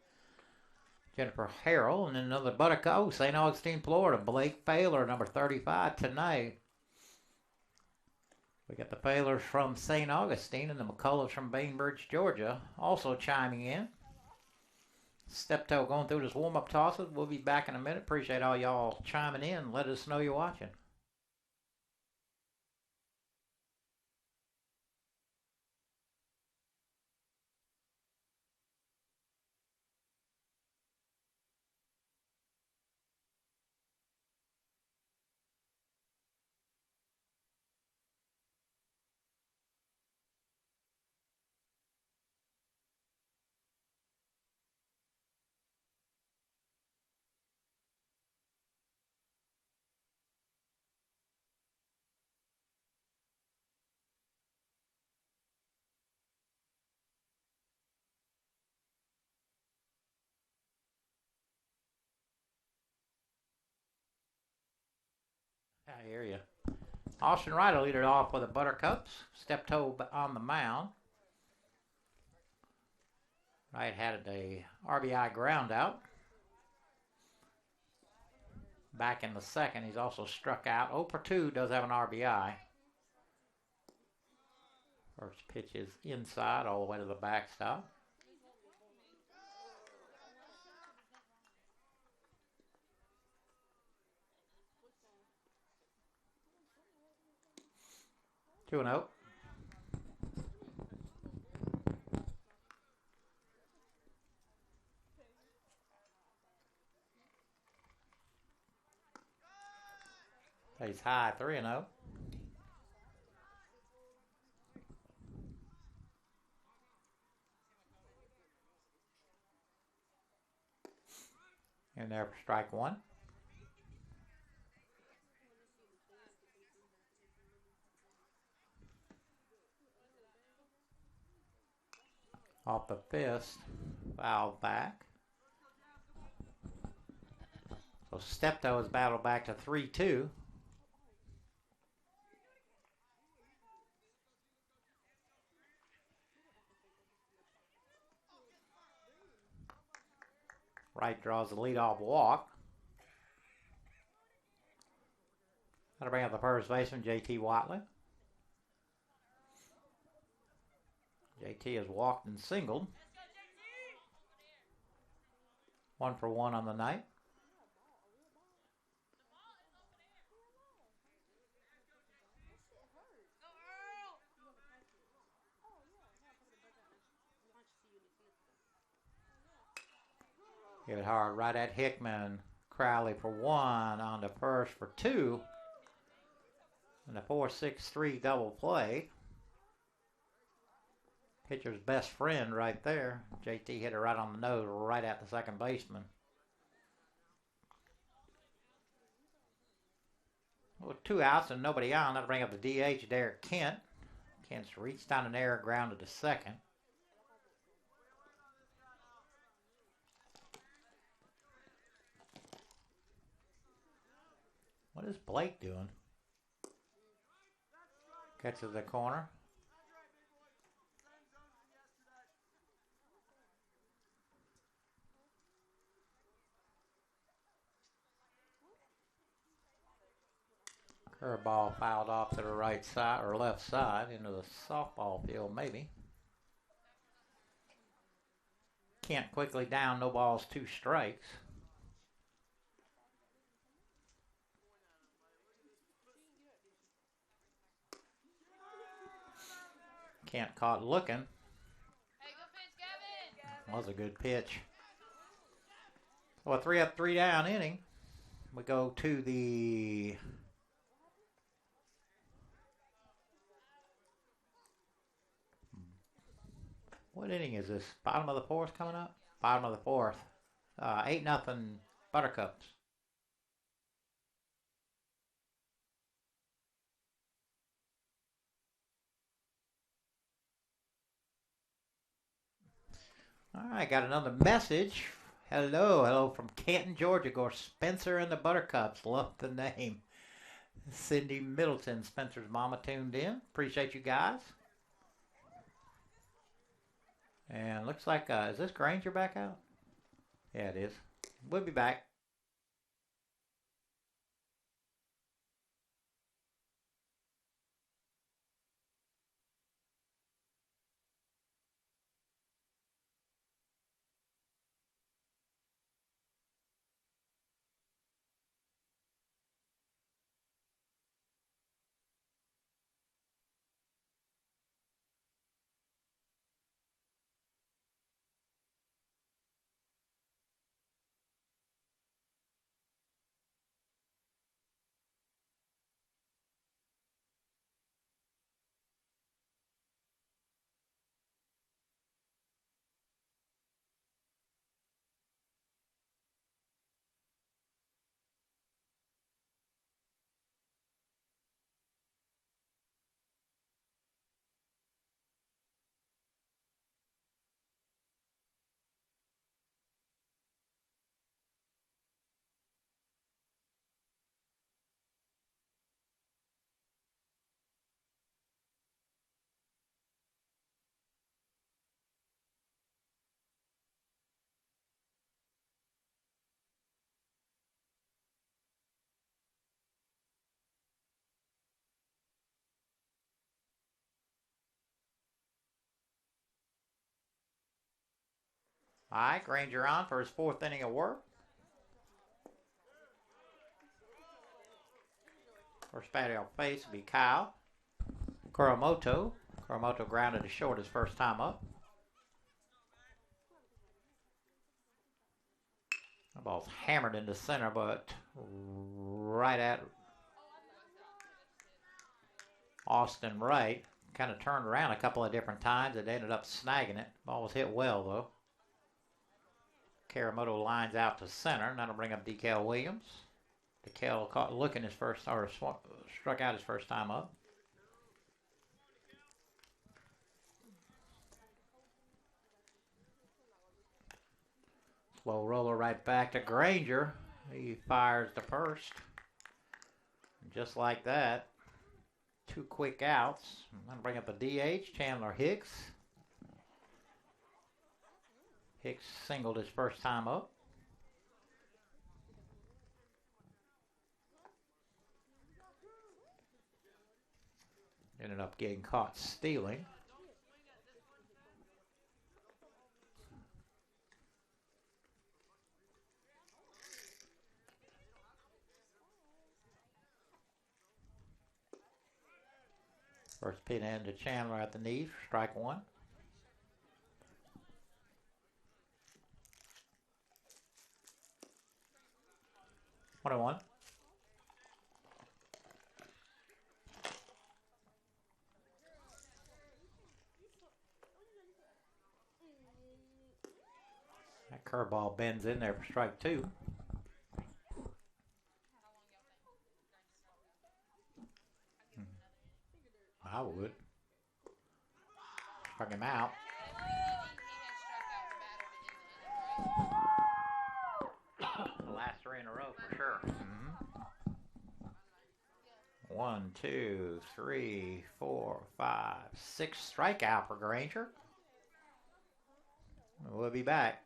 Speaker 1: Jennifer Harrell. And then another Buttercup. Oh, St. Augustine, Florida. Blake Failer, number 35 tonight. We got the Failers from St. Augustine and the McCulloughs from Bainbridge, Georgia, also chiming in. Steptoe going through this warm-up tosses. We'll be back in a minute. Appreciate all y'all chiming in. Let us know you're watching. I hear you. Austin Wright will lead it off with the Buttercups. Steptoe on the mound. Wright had a RBI ground out. Back in the second, he's also struck out. 0 for 2, does have an RBI. First pitch is inside all the way to the backstop. Two and out. He's high, 3-0. In there for strike one. Off the fist. Foul back. So Steptoe has battled back to 3-2. Wright draws the leadoff walk. That'll bring up the first baseman, J.T. Watley. J.T. has walked and singled. 1 for 1 on the night. Hit it hard right at Hickman. Crowley for 1, on to first for 2. And a 4-6-3 double play. Pitcher's best friend right there. JT hit it right on the nose, right at the second baseman. With 2 outs and nobody on, that'll bring up the DH, Derek Kent. Kent's reached down an air, grounded to second. What is Blake doing? Catches the corner. Curveball fouled off to the right side or left side into the softball field, maybe. Kent quickly down, no balls, 2 strikes. Kent caught looking.
Speaker 2: Hey, good pitch, Gavin.
Speaker 1: Was a good pitch. Well, a 3 up, 3 down inning. We go to the what inning is this? Bottom of the 4th coming up? Bottom of the 4th. 8-0 Buttercups. All right, got another message. Hello from Canton, Georgia. Go Spencer and the Buttercups. Love the name. Cindy Middleton, Spencer's mama, tuned in. Appreciate you guys. And looks like, is this Granger back out? Yeah, it is. We'll be back. All right, Granger on for his 4th inning of work. First batter on face will be Kyle Kuramoto. Kuramoto grounded to short his first time up. The ball's hammered into center, but right at Austin Wright. Kind of turned around a couple of different times. It ended up snagging it. Ball was hit well, though. Kuramoto lines out to center, and that'll bring up DeKel Williams. DeKel caught looking his first, or struck out his first time up. Slow roller right back to Granger. He fires the first. Just like that. 2 quick outs. I'm going to bring up a DH, Chandler Hicks. Hicks singled his first time up. Ended up getting caught stealing. First pitch in to Chandler at the knee, strike one. One and one. That curveball bends in there for strike two. I would. Struck him out. The last 3 in a row for sure. 1, 2, 3, 4, 5, 6 strikeout for Granger. We'll be back.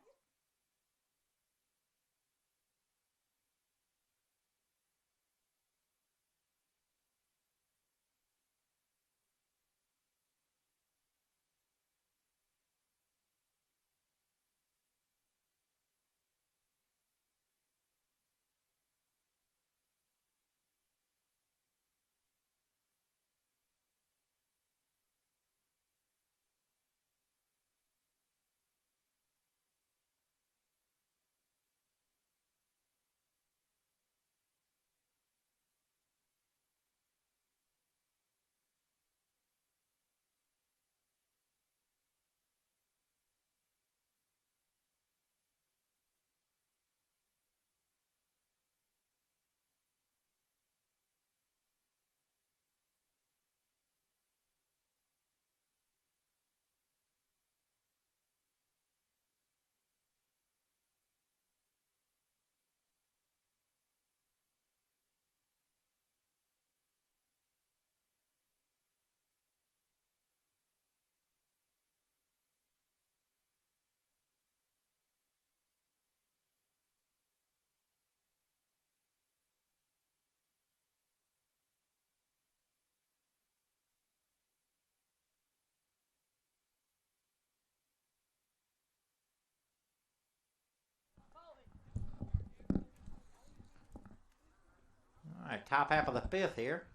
Speaker 1: All right, top half of the 5th here.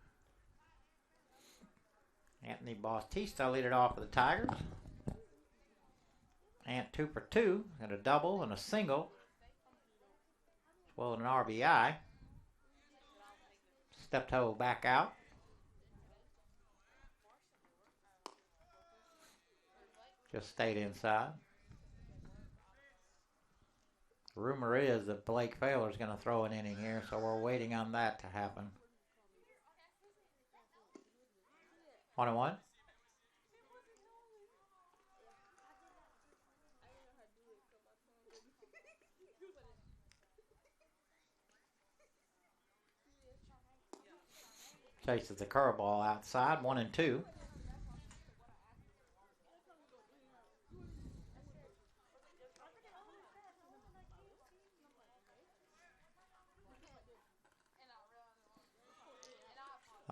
Speaker 1: Anthony Bautista lead it off for the Tigers. Ant 2 for 2, and a double and a single, as well as an RBI. Steptoe back out. Just stayed inside. Rumor is that Blake Failer is going to throw an inning here, so we're waiting on that to happen. 1 and 1. Chases the curveball outside. 1 and 2.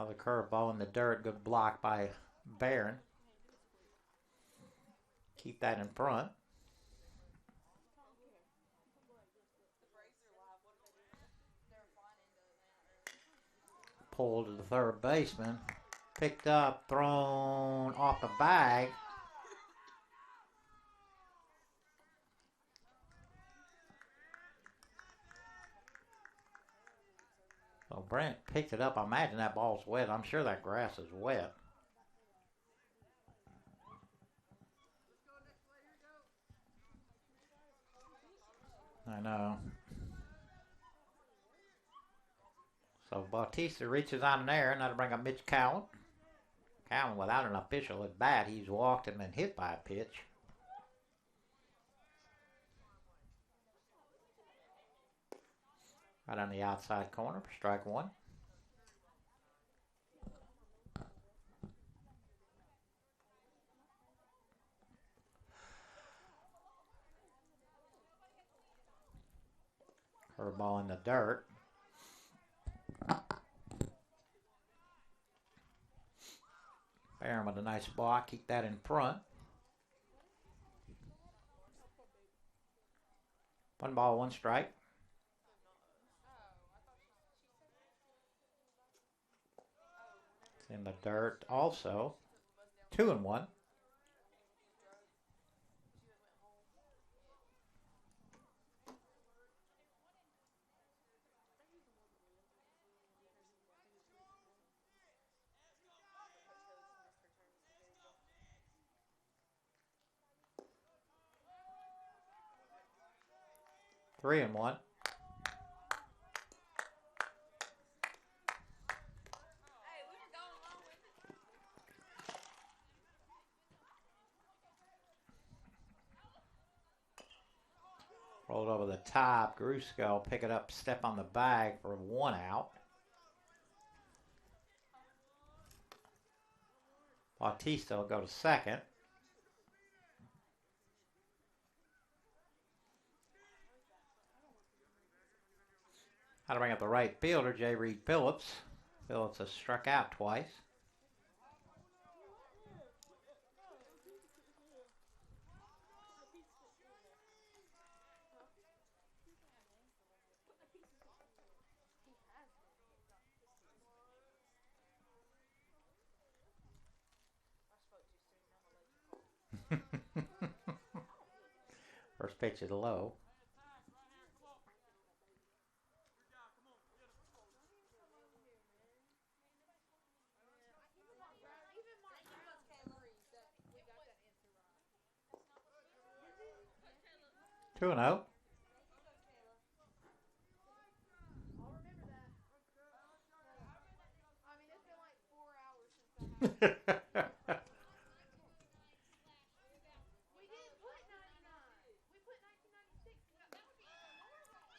Speaker 1: The curveball in the dirt. Good block by Barron. Keep that in front. Pulled to the third baseman. Picked up, thrown off the bag. So Brent picked it up. I imagine that ball's wet. I'm sure that grass is wet. I know. So Bautista reaches on an air, and that'll bring up Mitch Cowan. Cowan, without an official at bat, he's walked and been hit by a pitch. Right on the outside corner for strike one. Curveball in the dirt. Barron with a nice block. Keep that in front. 1 ball, 1 strike. It's in the dirt also. 2-1. Three and one. Rolled over the top. Grusko pick it up, step on the bag for 1 out. Bautista will go to second. How to bring up the right fielder, J. Reed Phillips. Phillips has struck out twice. First pitch is low. Two and out.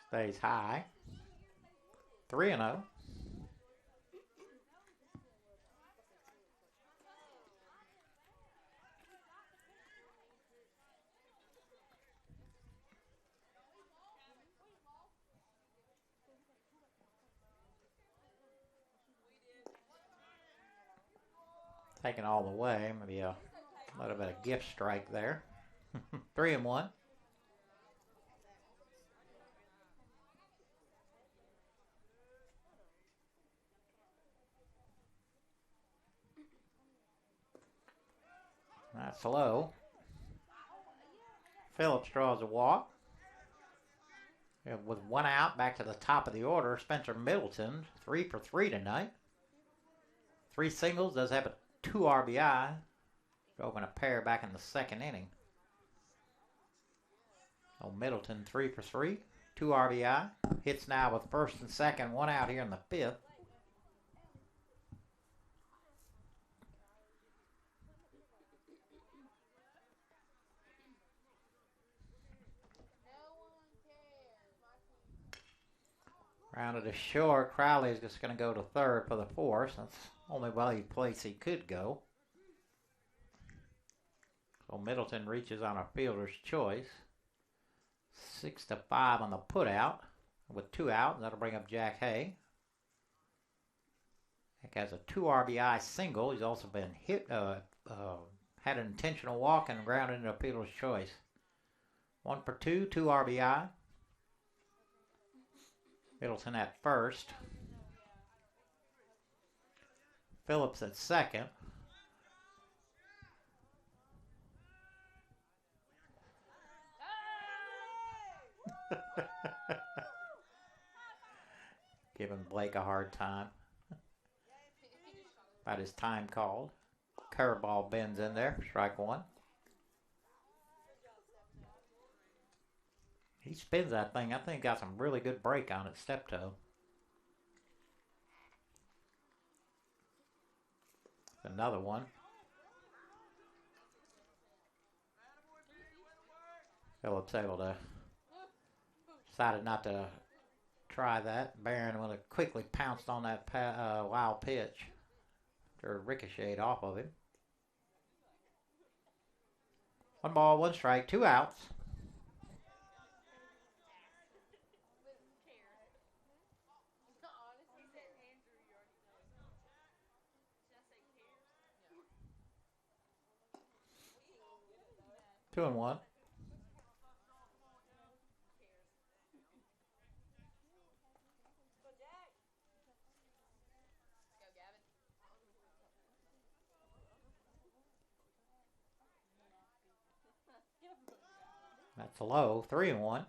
Speaker 1: Stays high. 3-0. Taken all the way. Maybe a little bit of gift strike there. 3-1. That's low. Phillips draws a walk. With 1 out, back to the top of the order, Spencer Middleton, 3 for 3 tonight. 3 singles, does have a 2 RBI. Drove in a pair back in the second inning. So Middleton, 3 for 3, 2 RBI. Hits now with first and second, 1 out here in the 5th. Rounded to short. Crowley is just going to go to third for the force. That's the only place he could go. So Middleton reaches on a fielder's choice. 6-5 on the putout. With 2 out, that'll bring up Jack Hay. Jack has a 2 RBI single. He's also been hit, had an intentional walk and grounded into a fielder's choice. 1 for 2, 2 RBI. Middleton at first. Phillips at second. Giving Blake a hard time about his time called. Curveball bends in there, strike 1. He spins that thing. I think got some really good break on it, step toe. Another one. Phillips able to decided not to try that. Barron would have quickly pounced on that wild pitch to ricochet off of him. 1 ball, 1 strike, 2 outs. Two and one. That's low. 3 and 1.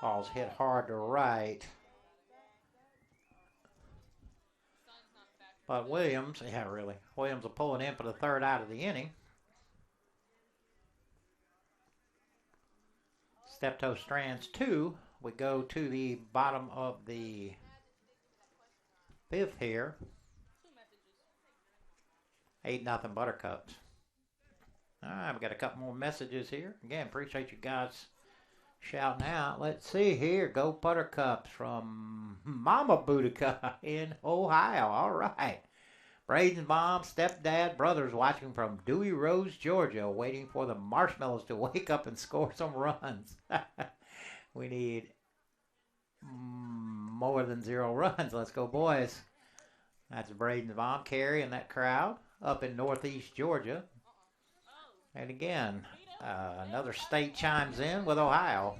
Speaker 1: Ball's hit hard to right. But Williams, yeah, really. Williams will pull it in for the 3rd out of the inning. Steptoe strands 2. We go to the bottom of the 5th here. 8-0 Buttercups. All right, we got a couple more messages here. Again, appreciate you guys shouting out. Let's see here. Go Buttercups from Mama Boudica in Ohio. All right. Braden's mom, stepdad, brothers watching from Dewey Rose, Georgia, waiting for the Marshmallows to wake up and score some runs. We need more than 0 runs. Let's go, boys. That's Braden's mom, Carrie, and that crowd up in northeast Georgia. And again, another state chimes in with Ohio.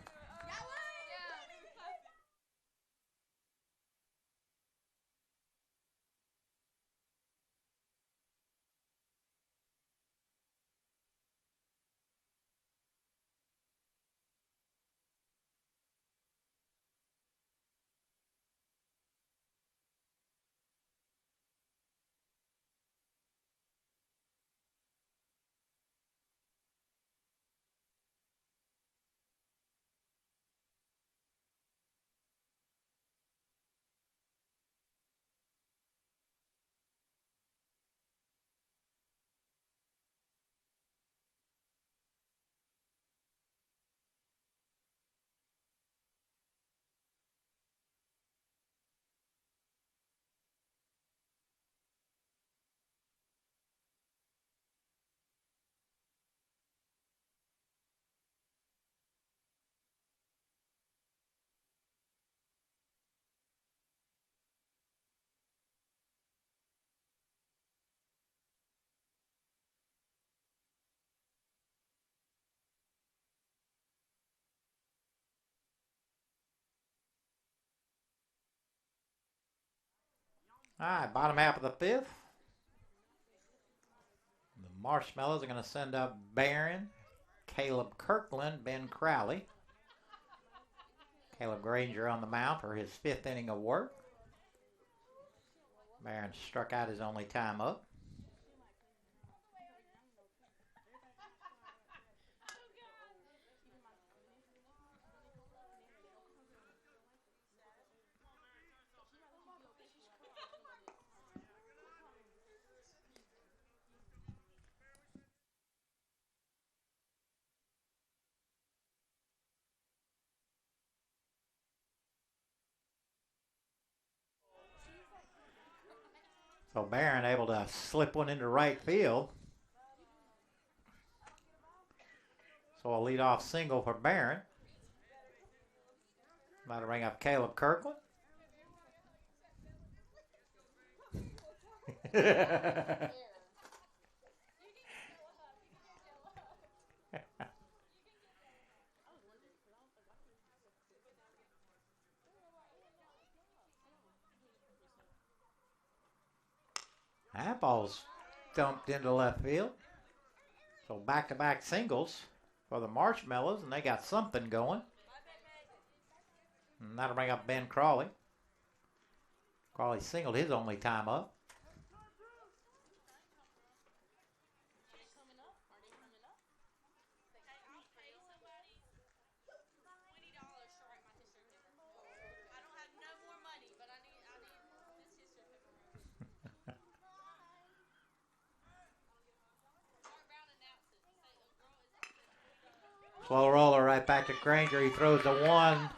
Speaker 1: All right, bottom half of the 5th. The Marshmallows are going to send up Barron, Caleb Kirkland, Ben Crowley. Caleb Granger on the mound for his 5th inning of work. Barron struck out his only time up. So Barron able to slip one into right field. So a leadoff single for Barron. About to bring up Caleb Kirkland. That ball's dumped into left field. So back-to-back singles for the Marshmallows, and they got something going. And that'll bring up Ben Crawley. Crawley singled his only time up. Slow roller right back to Granger. He throws the one,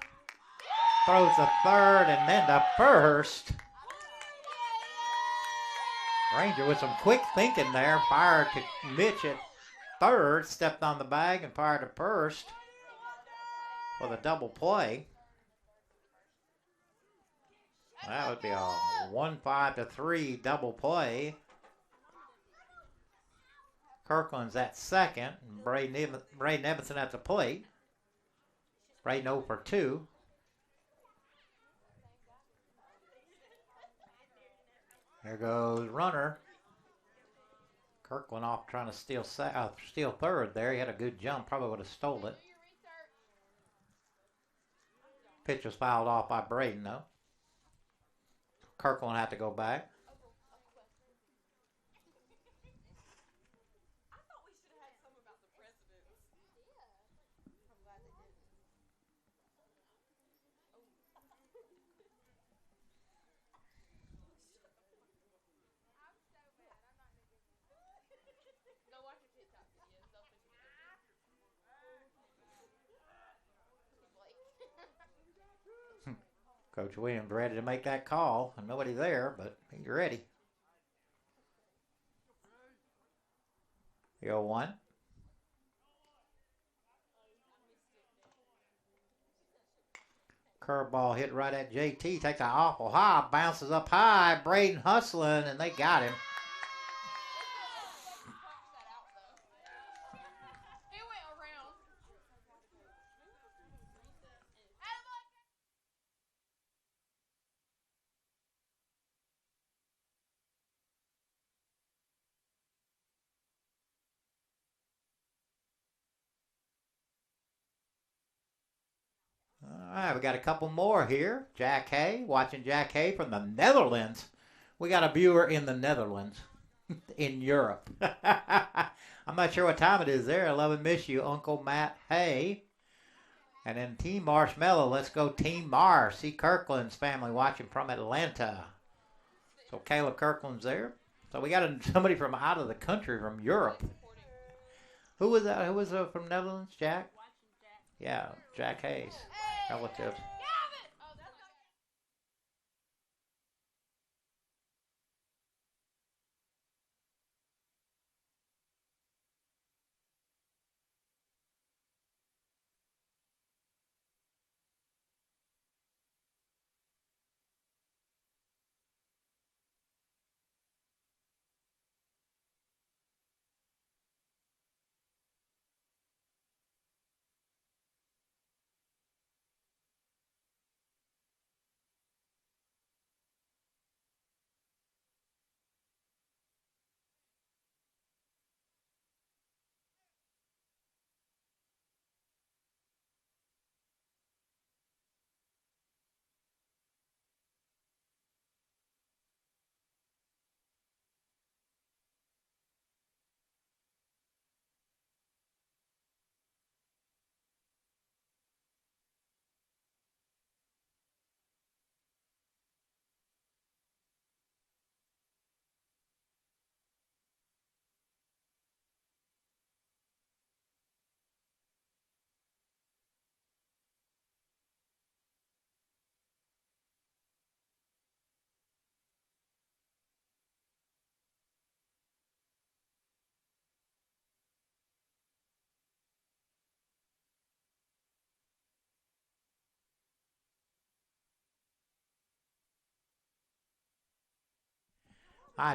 Speaker 1: throws the third, and then the first. Granger with some quick thinking there. Fired to Mitch at third. Stepped on the bag and fired to first for the double play. That would be a 1-5-3 double play. Kirkland's at second. And Braden Evanson at the plate. Braden 0 for 2. There goes runner. Kirkland off trying to steal third there. He had a good jump. Probably would have stole it. Pitch was fouled off by Braden, though. Kirkland had to go back. Coach Williams ready to make that call. Nobody there, but he's ready. The 0-1. Curveball hit right at JT. Takes an awful high. Bounces up high. Braden hustling, and they got him. All right, we got a couple more here. Jack Hay, watching Jack Hay from the Netherlands. We got a viewer in the Netherlands, in Europe. I'm not sure what time it is there. I love and miss you, Uncle Matt Hay. And then Team Marshmallow, let's go Team Marsh. See Kirkland's family watching from Atlanta. So Caleb Kirkland's there. So we got somebody from out of the country, from Europe. Who was that? Who was from Netherlands? Jack? Yeah, Jack Hayes. Relatives.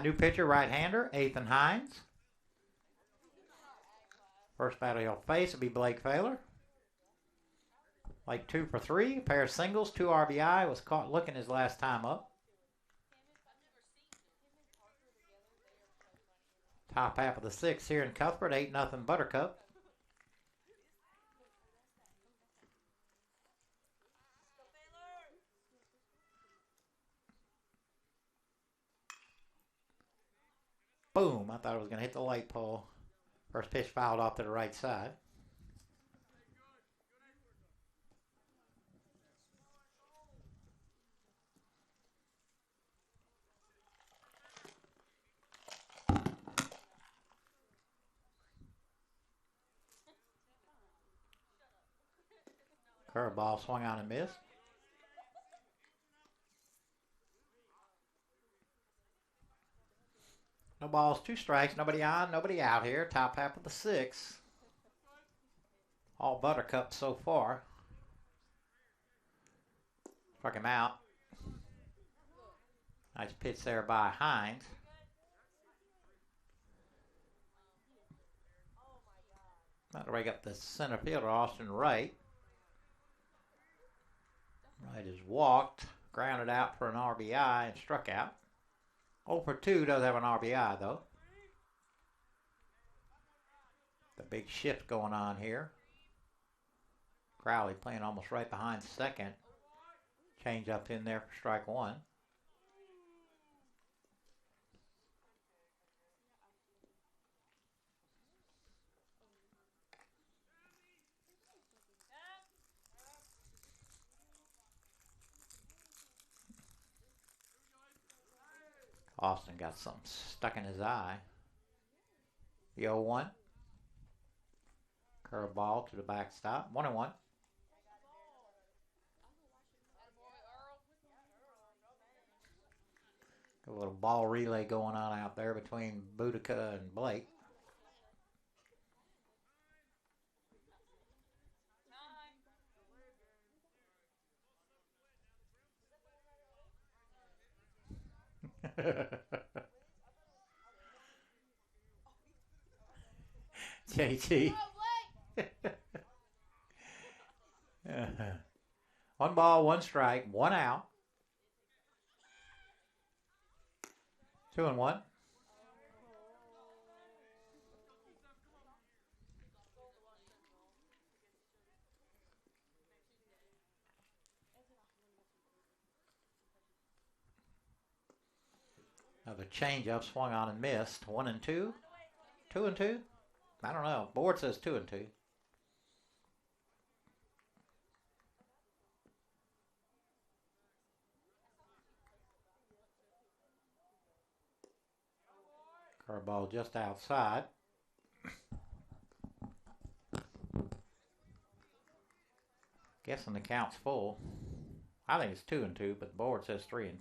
Speaker 1: New pitcher, right-hander, Ethan Hines. First batter he'll face will be Blake Failer. Like 2 for 3, a pair of singles, 2 RBI. Was caught looking his last time up. Top half of the 6th here in Cuthbert, 8-0 Buttercup. Boom, I thought it was going to hit the light pole. First pitch fouled off to the right side. Curveball swung on and missed. No balls, 2 strikes. Nobody on, nobody out here. Top half of the 6th. All buttercup so far. Struck him out. Nice pitch there by Hines. About to rake up the center fielder, Austin Wright. Wright has walked, grounded out for an RBI, and struck out. 0 for 2 does have an RBI, though. The big shift going on here. Crowley playing almost right behind second. Change up in there for strike 1. Austin got something stuck in his eye. The 0-1. Curveball to the backstop. 1-1. A little ball relay going on out there between Boudica and Blake. JT. 1 ball, 1 strike, 1 out. 2-1. Another changeup swung on and missed. 1-2. 2-2. I don't know. Board says 2-2. Curveball just outside. Guessing the count's full. I think it's 2-2, but the board says 3-2.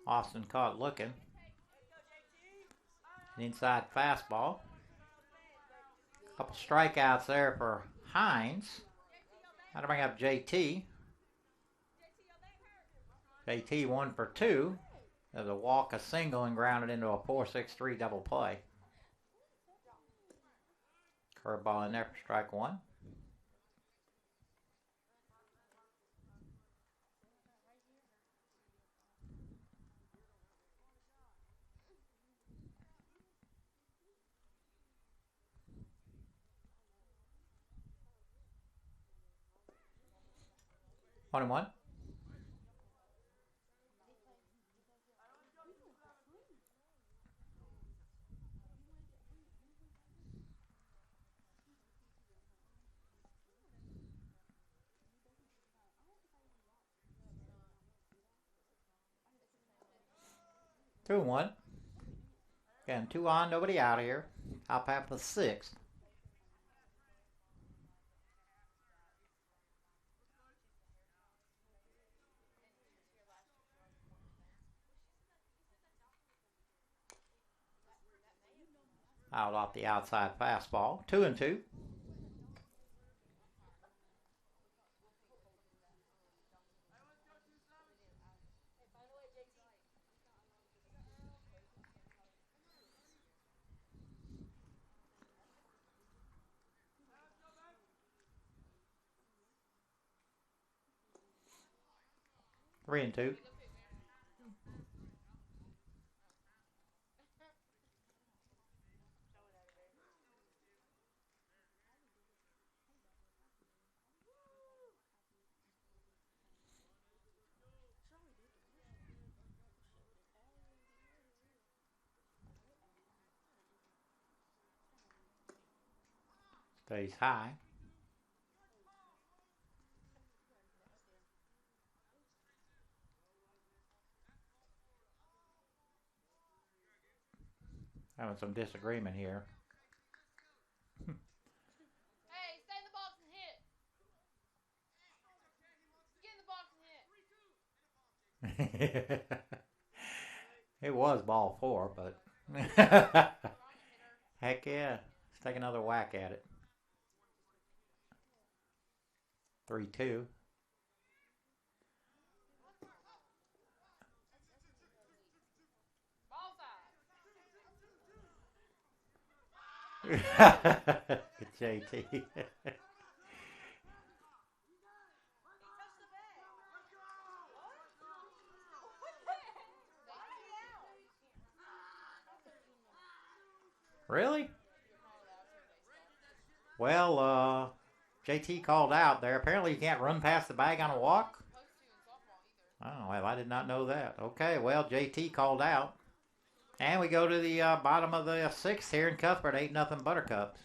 Speaker 1: Austin caught looking. An inside fastball. A couple strikeouts there for Hines. Got to bring up JT. JT 1 for 2. There's a walk, a single, and grounded into a 4-6-3 double play. Curveball in there for strike 1. One and 1. Two and 1. Again, 2 on, nobody out here. Top half of the 6th. Out off the outside fastball. 2-2. Three and 2. Stays high. Having some disagreement here.
Speaker 2: Hey, stay in the box and hit. Get in the box and hit.
Speaker 1: It was ball 4, but heck yeah. Let's take another whack at it. 3-2.
Speaker 2: Ball
Speaker 1: Good JT. Really? Well, JT called out there. Apparently you can't run past the bag on a walk. Oh, well, I did not know that. Okay, well, JT called out. And we go to the bottom of the 6th here in Cuthbert, 8-0 Buttercups.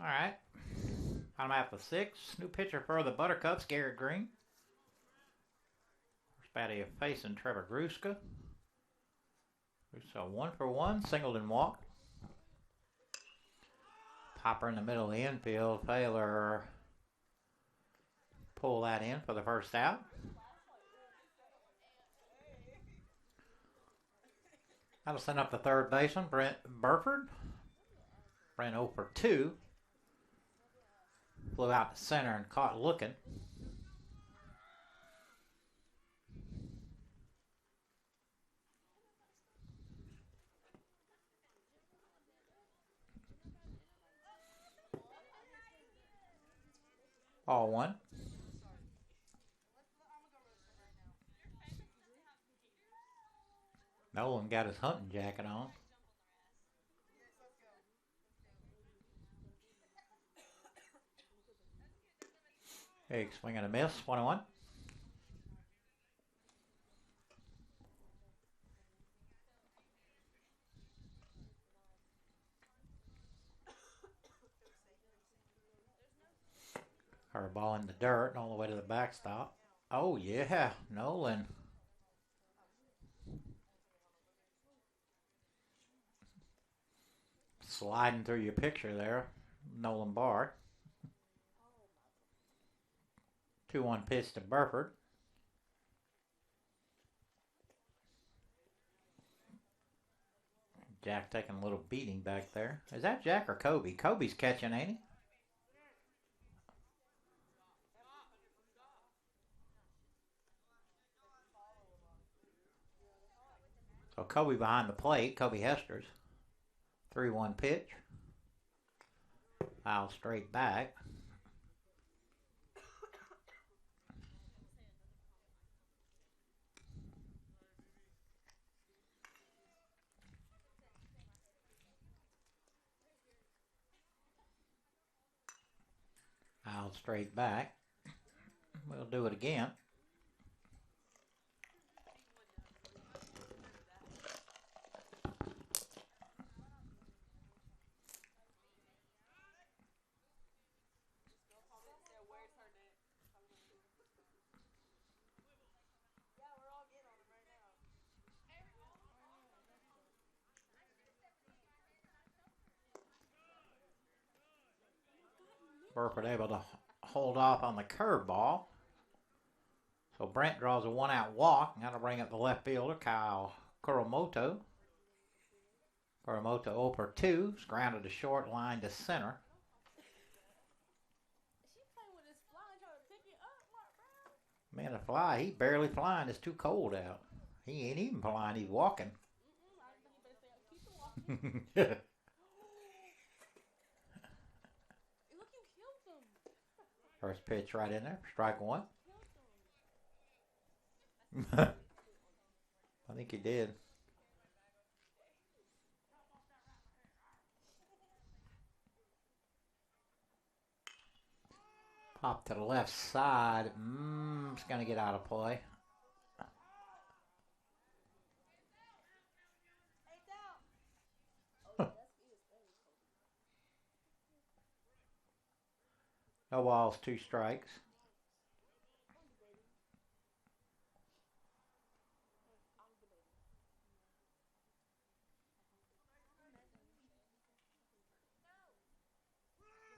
Speaker 1: All right. I'm at the 6. New pitcher for the Buttercups, Garrett Green. First batter facing Trevor Gruska. So 1-for-1, singled and walked. Popper in the middle of the infield. Taylor pull that in for the first out. That'll send up the third baseman, Brent Burford. Brent 0 for 2. Flew out to center and caught looking. Ball 1. Nolan got his hunting jacket on. Big swing and a miss. 1-1. Her ball in the dirt and all the way to the backstop. Oh, yeah. Nolan. Sliding through your picture there. Nolan Bard. 2-1 pitch to Burford. Jack taking a little beating back there. Is that Jack or Kobe? Kobe's catching, ain't he? So Kobe behind the plate. Kobe Hester's. 3-1 pitch. Foul straight back. Foul straight back. We'll do it again. Burford able to hold off on the curveball. So Brent draws a 1-out walk. That'll bring up the left fielder, Kyle Kuramoto. Kuramoto 0 for 2. Grounded to short, line to center. Man, the fly, he barely flying. It's too cold out. He ain't even flying. He's walking. First pitch right in there. Strike one. I think he did. Pop to the left side. It's going to get out of play. No balls, 2 strikes.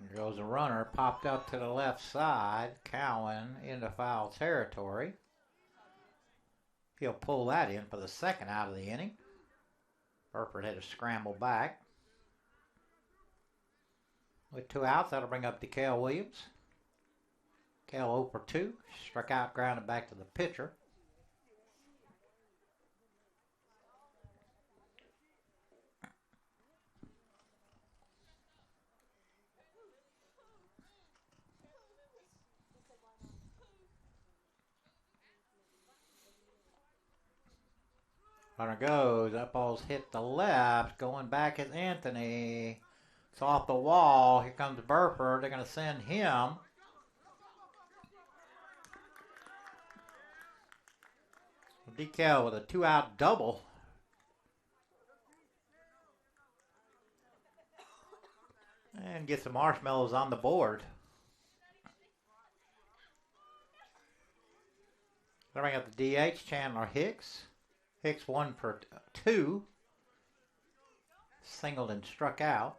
Speaker 1: There goes a runner, popped up to the left side. Cowan into foul territory. He'll pull that in for the second out of the inning. Burford had to scramble back. With 2 outs, that'll bring up DeKale Williams. Kale 0 for 2. Struck out, grounded back to the pitcher. Runner goes. That ball's hit the left. Going back is Anthony. It's off the wall. Here comes Burford. They're going to send him. DeKale with a 2-out double. And get some marshmallows on the board. They'll bring up the DH, Chandler Hicks. Hicks 1 for 2. Singled and struck out.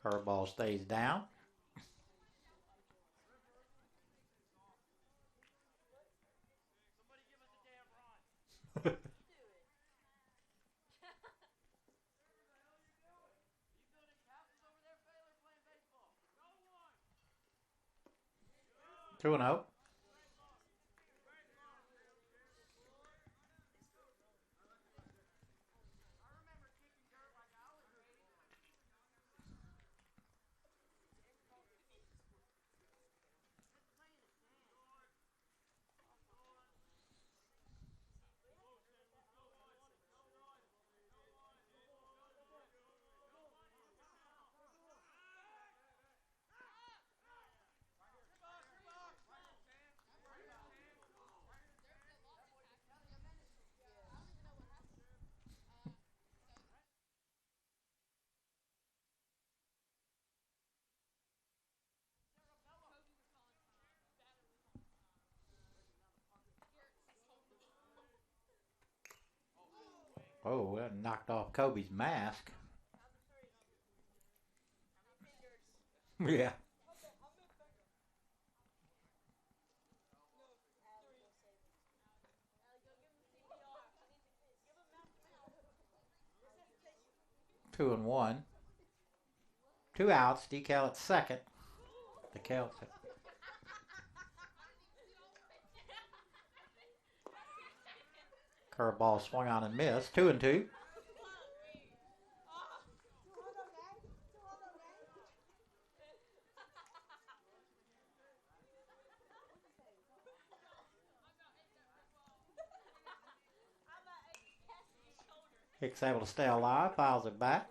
Speaker 1: Curveball stays down. Two and 0. Oh, that knocked off Kobe's mask. Yeah. Two and one. Two outs. Decal at second. Decal. Curveball swung on and missed. 2-2. Hicks able to stay alive. Files it back.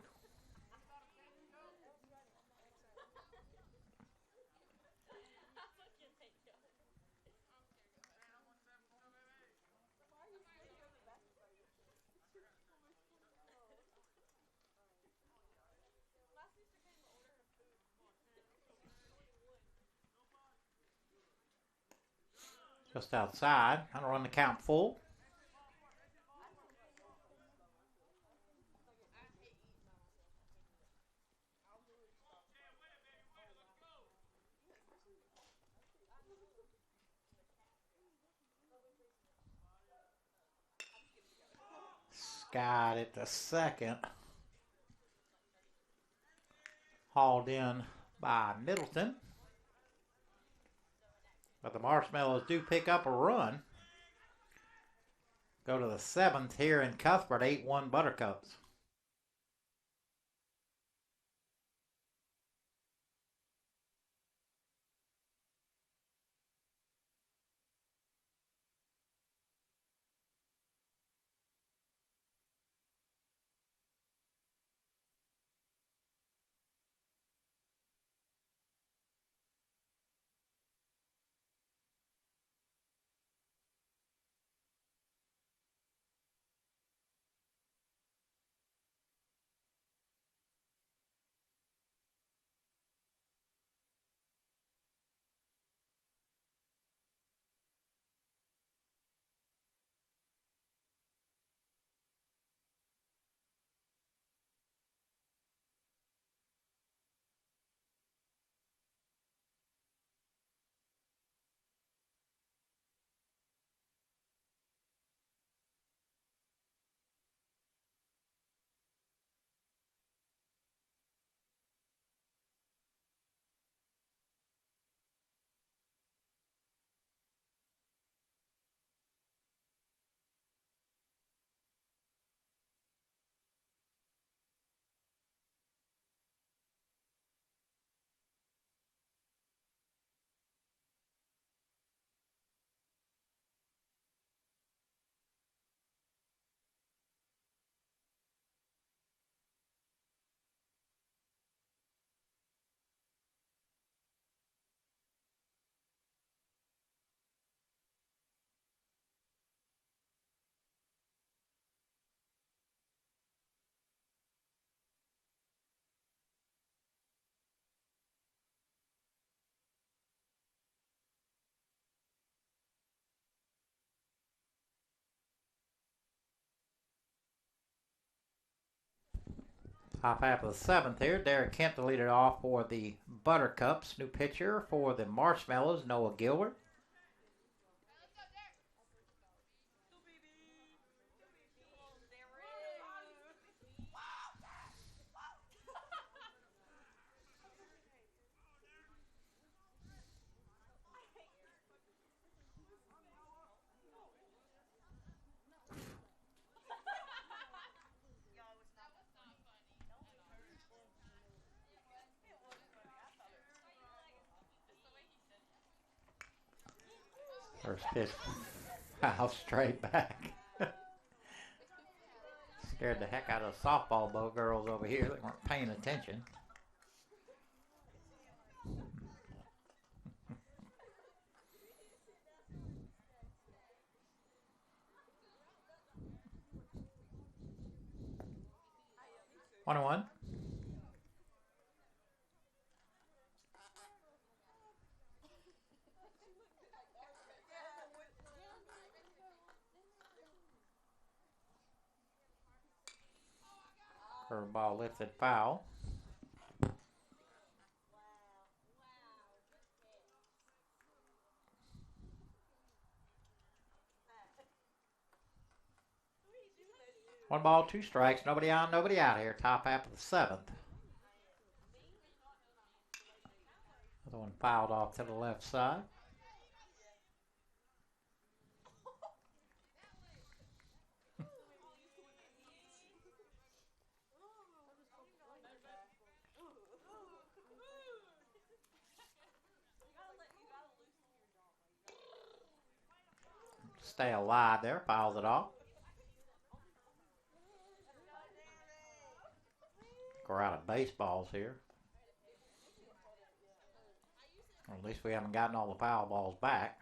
Speaker 1: Just outside. Gonna run the count full. Skied at the second. Hauled in by Middleton. But the Marshmallows do pick up a run. Go to the seventh here in Cuthbert, 8-1 Buttercups. Top half of the seventh here. Derek Kent to lead it off for the Buttercups. New pitcher for the Marshmallows, Noah Gilbert. First pitch, foul straight back. Scared the heck out of the softball girls over here. They weren't paying attention. One and one. Ball lifted foul. One ball, two strikes. Nobody on, nobody out here. Top half of the seventh. Another one fouled off to the left side. Stay alive there. Fouls it off. We're out of baseballs here. Or at least we haven't gotten all the foul balls back.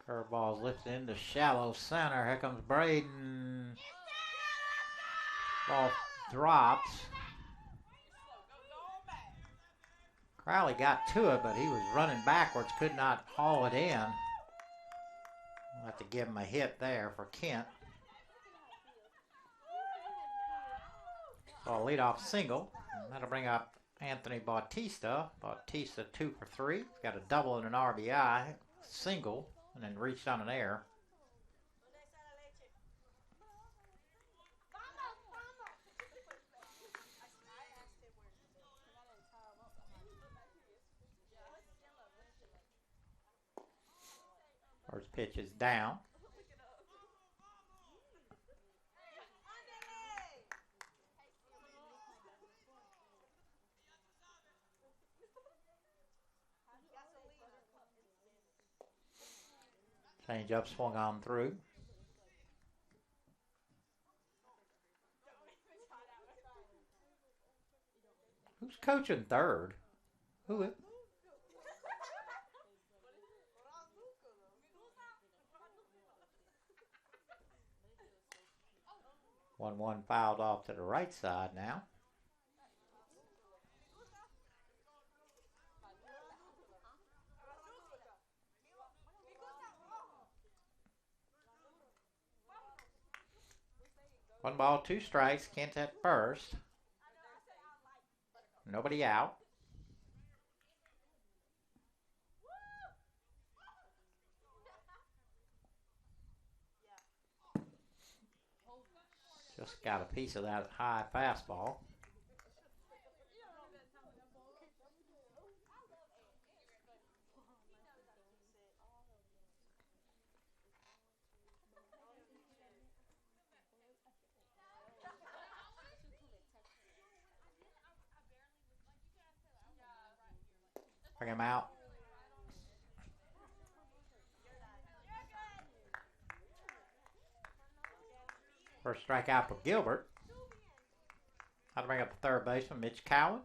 Speaker 1: Curveball's lifted into shallow center. Here comes Braden. Ball drops. Crowley got to it, but he was running backwards, could not haul it in. We'll have to give him a hit there for Kent. So a leadoff single. That'll bring up Anthony Bautista. Bautista 2 for 3. He's got a double and an RBI. Single, and then reached on an error. First pitch is down. Change up, swung on through. Who's coaching third? Who is? 1-1 fouled off to the right side now. One ball, two strikes. Kent at first. Nobody out. Just got a piece of that high fastball. Bring him out. First strikeout for Gilbert. How to bring up the third baseman, Mitch Cowan.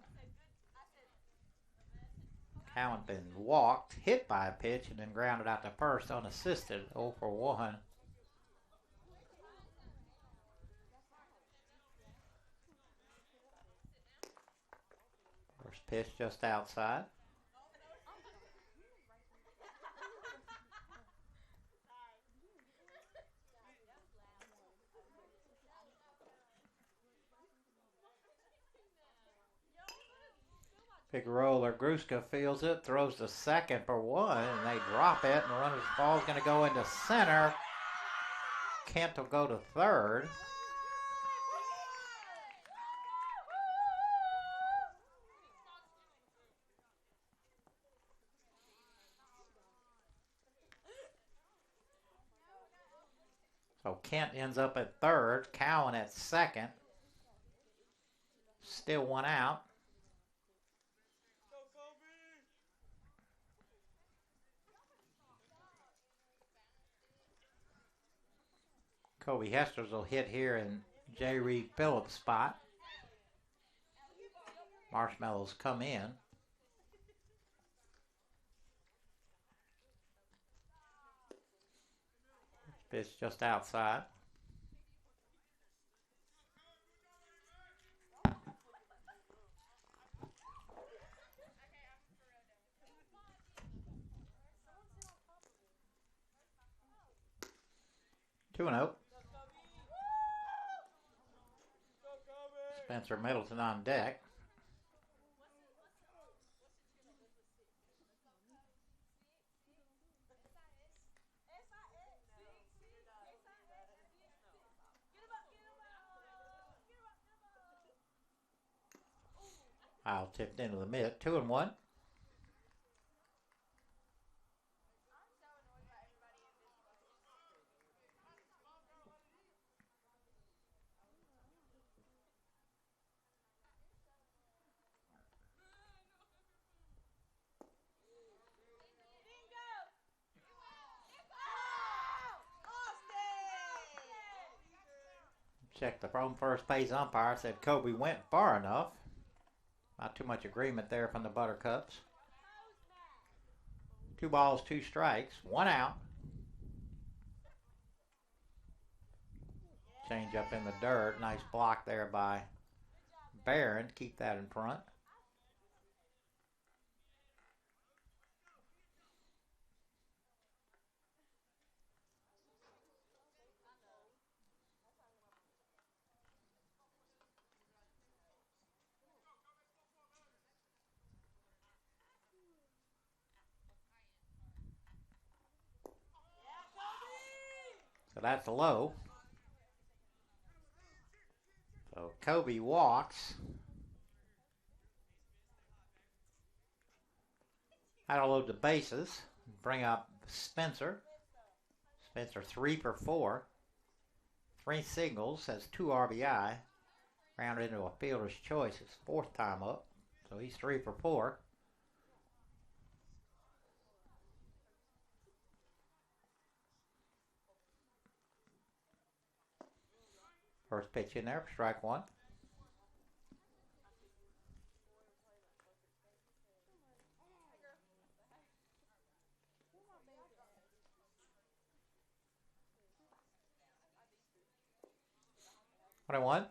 Speaker 1: Cowan been walked, hit by a pitch, and then grounded out to first unassisted, 0 for 1. First pitch just outside. Big roller. Gruska feels it, throws to second for one, and they drop it, and the runner's ball is going to go into center. Kent will go to third. So Kent ends up at third, Cowan at second. Still one out. Kobe Hesters will hit here in J. Reed Phillips' spot. Marshmallows come in. Pitch just outside. 2-0. Spencer Middleton on deck. Foul tipped into the mid. 2-1. Checked the home first base umpire. Said Kobe went far enough. Not too much agreement there from the Buttercups. 2 balls, 2 strikes. 1 out. Change up in the dirt. Nice block there by Barron. Keep that in front. So that's low. So Kobe walks. That'll load the bases. Bring up Spencer. Spencer 3 for 4. 3 singles. Has 2 RBI. Rounded into a fielder's choice. His 4th time up. So he's 3 for 4. First pitch in there for strike 1. What I want?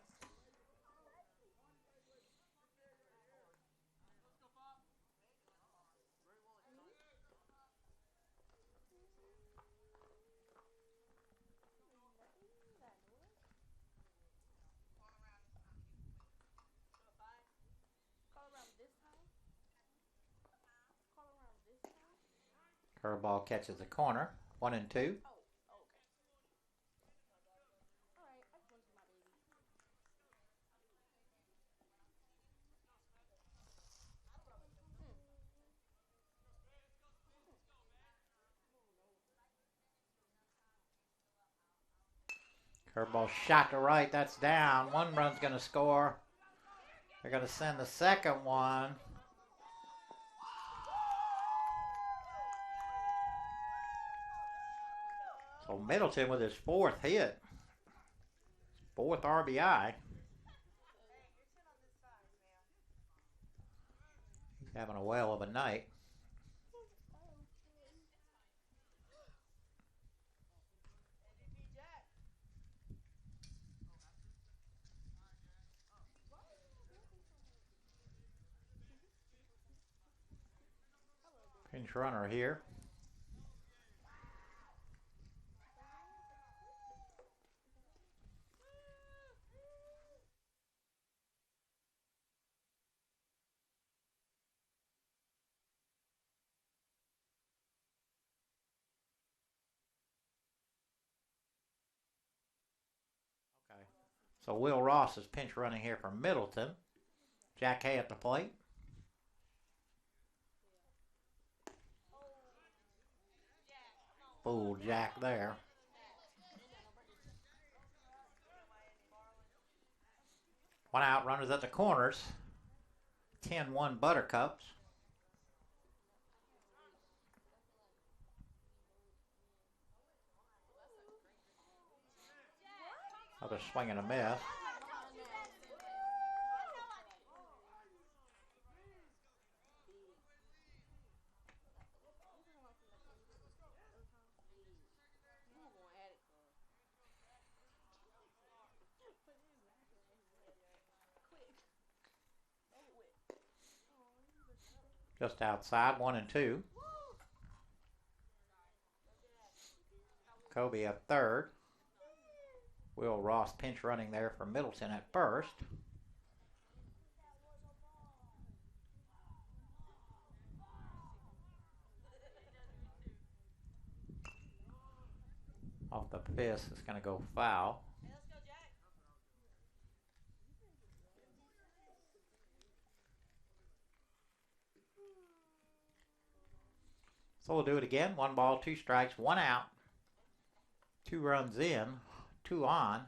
Speaker 1: Curveball catches the corner. 1-2. Curveball shot to right. That's down. 1 run's going to score. They're going to send the second one. So Middleton with his 4th hit. 4th RBI. He's having a whale of a night. Pinch runner here. Okay. So Will Ross is pinch running here for Middleton. Jack Hay at the plate. Fooled Jack there. One out, runners at the corners. 10-1 Buttercups. Another swing and a miss. Just outside, 1-2. Kobe at third. Will Ross pinch running there for Middleton at first. Off the fist, it's going to go foul. So we'll do it again. 1 ball, 2 strikes, 1 out. 2 runs in, 2 on.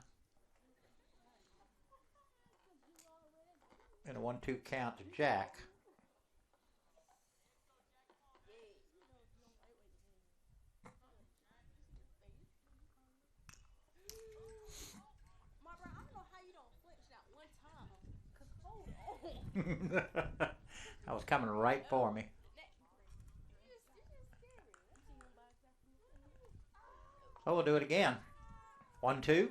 Speaker 1: And a 1-2 count to Jack. That was coming right for me. So we'll do it again. 1-2.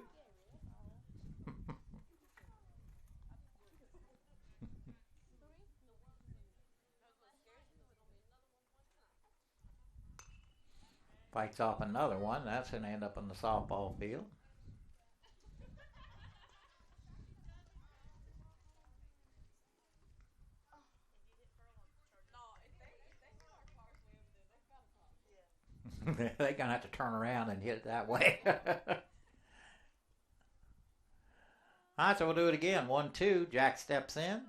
Speaker 1: Fights off another one. That's going to end up on the softball field. They're going to have to turn around and hit it that way. All right, so we'll do it again. 1-2. Jack steps in.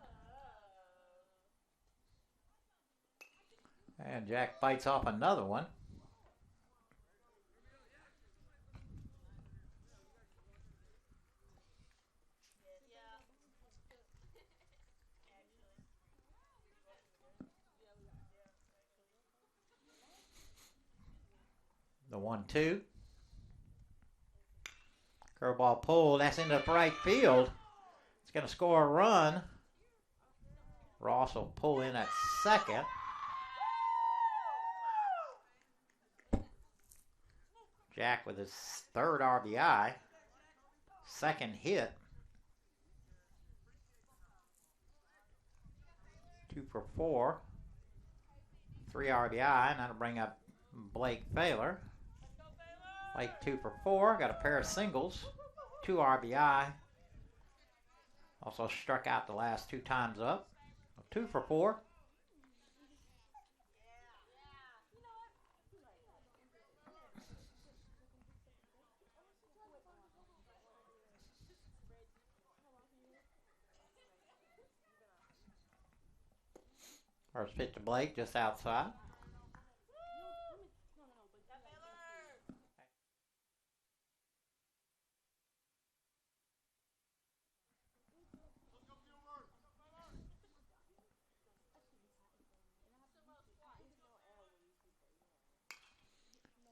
Speaker 1: And Jack fights off another one. The 1-2. Curveball pulled. That's into right field. It's going to score a run. Ross will pull in at second. Jack with his 3rd RBI. 2nd hit. 2 for 4. 3 RBI, and that'll bring up Blake Baylor. Blake 2 for 4. Got a pair of singles. 2 RBI. Also struck out the last 2 times up. 2 for 4. First pitch to Blake, just outside.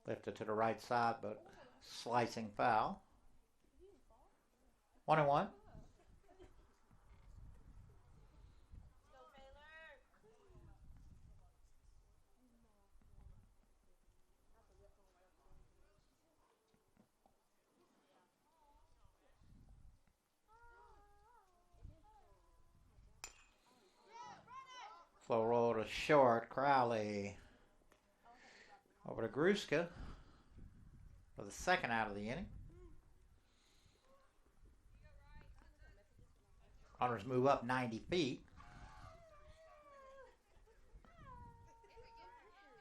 Speaker 1: Lifted to the right side, but slicing foul. 1-1. Slow roll to short. Crowley over to Gruska for the 2nd out of the inning. Runners move up 90 feet.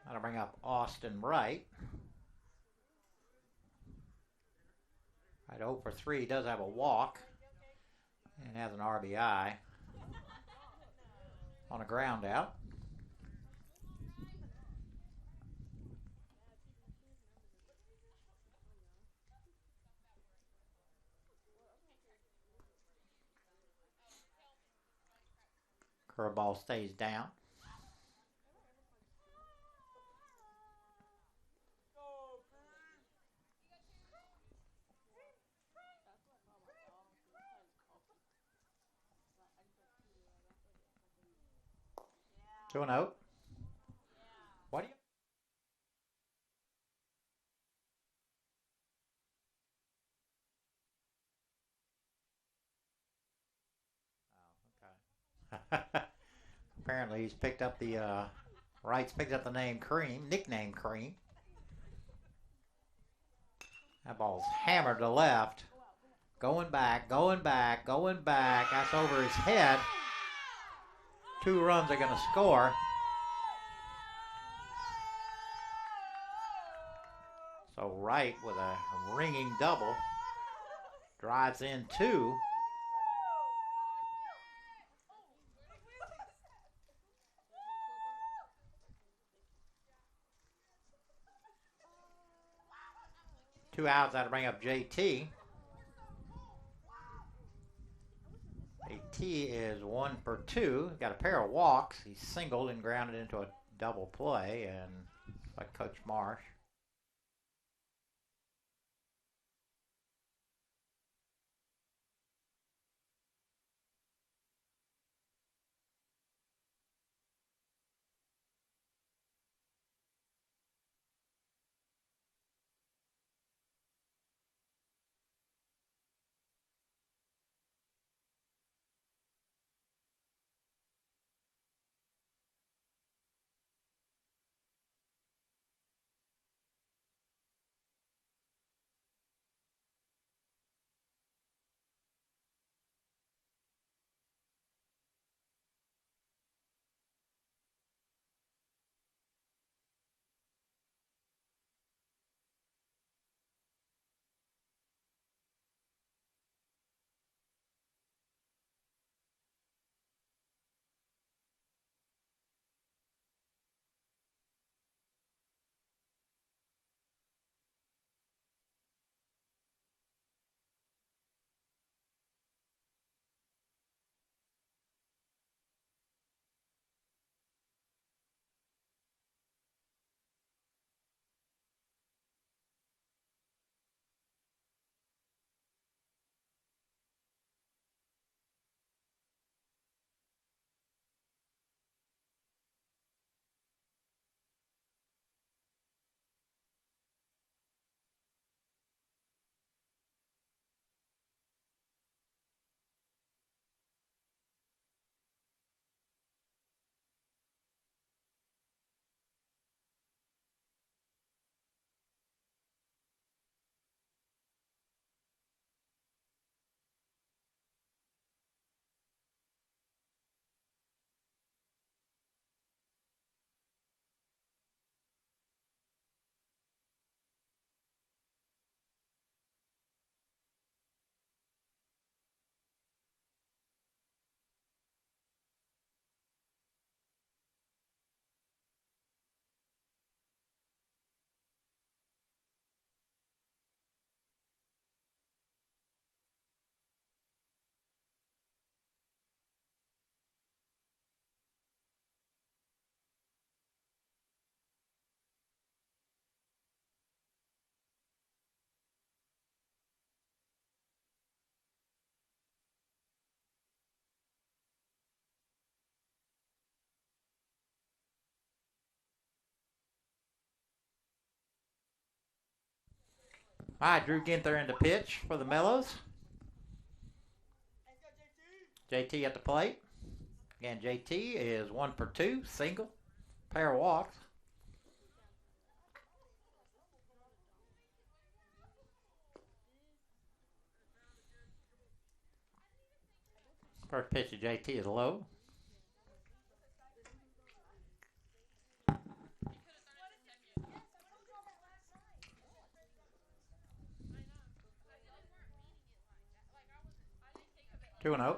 Speaker 1: That'll bring up Austin Wright. Right, 0 for 3. He does have a walk and has an RBI on a ground out. Curveball stays down. Two and out. What do you? Oh, okay. Apparently he's picked up the Wright's picked up the nickname Cream. That ball's hammered to left. Going back, going back, going back. That's over his head. 2 runs are going to score. So Wright with a ringing double. Drives in 2. Two outs, that'll bring up JT. JT is 1 for 2. Got a pair of walks. He's singled and grounded into a double play, and like Coach Marsh. All right, Drew Ginther in the pitch for the Mellows. JT at the plate. Again, JT is 1 for 2, single, pair of walks. First pitch to JT is low. Two and 0.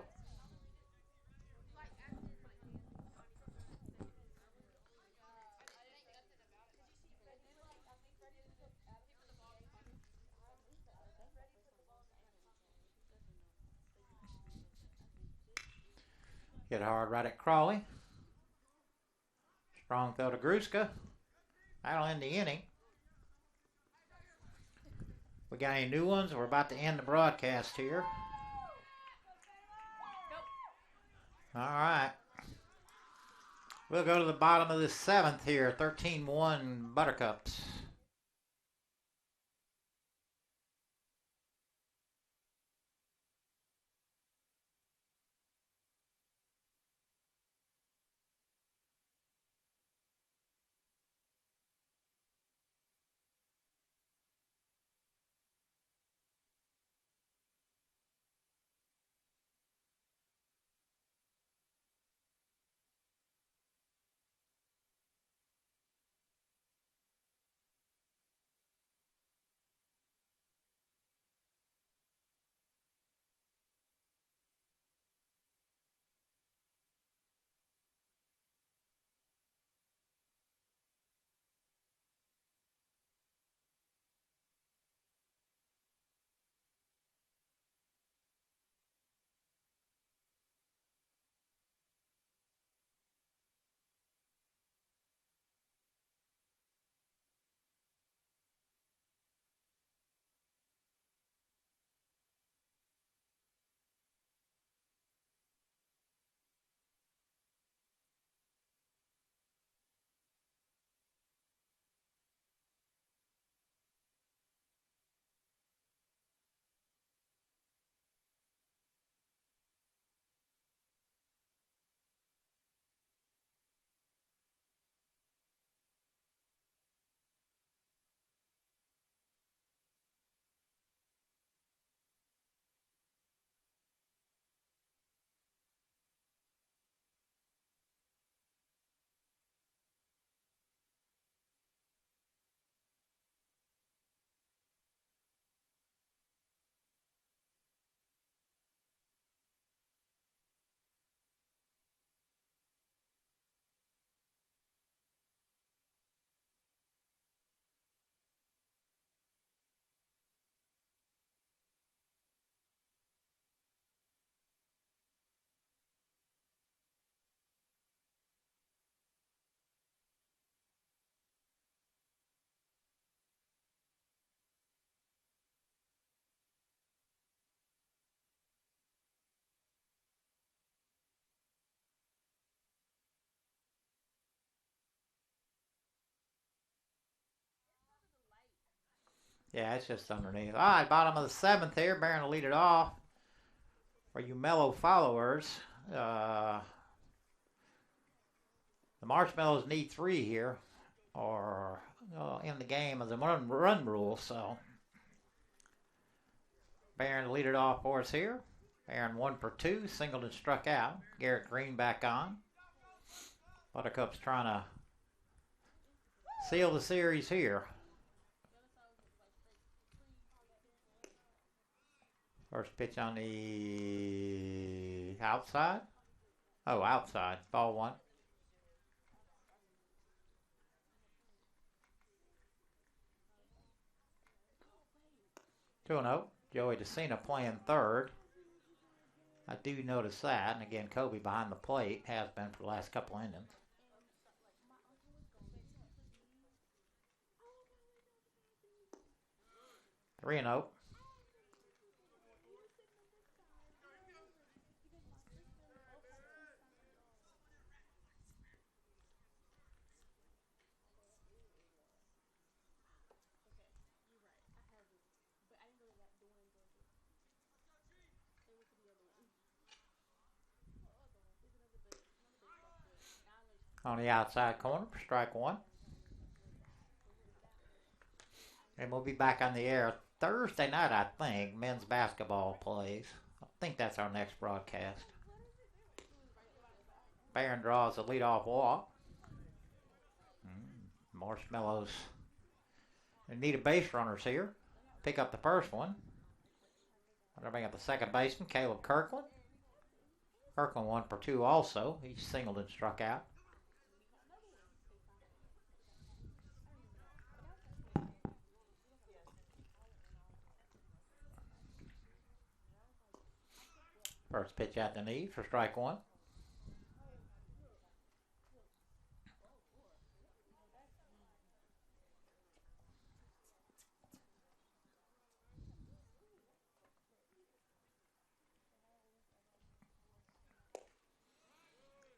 Speaker 1: Hit hard right at Crawley. Strong throw to Gruska. That'll end the inning. We got any new ones? We're about to end the broadcast here. All right. We'll go to the bottom of the 7th here. 13-1 Buttercups. Yeah, it's just underneath. All right, bottom of the 7th here. Barron will lead it off. For you mellow followers, the Marshmallows need 3 here, or in the game as a run rule. So Barron will lead it off for us here. Barron 1 for 2. Singleton struck out. Garrett Green back on. Buttercup's trying to seal the series here. First pitch on the outside. Oh, outside. Ball 1. 2-0. Joey DeCina playing third. I do notice that. And again, Kobe behind the plate has been for the last couple innings. 3-0. On the outside corner for strike 1. And we'll be back on the air Thursday night, I think. Men's basketball plays. I think that's our next broadcast. Barron draws the leadoff walk. Marshmallows. They need a base runners here. Pick up the first one. They'll bring up the second baseman, Caleb Kirkland. Kirkland 1 for 2 also. He singled and struck out. First pitch at the knee for strike 1.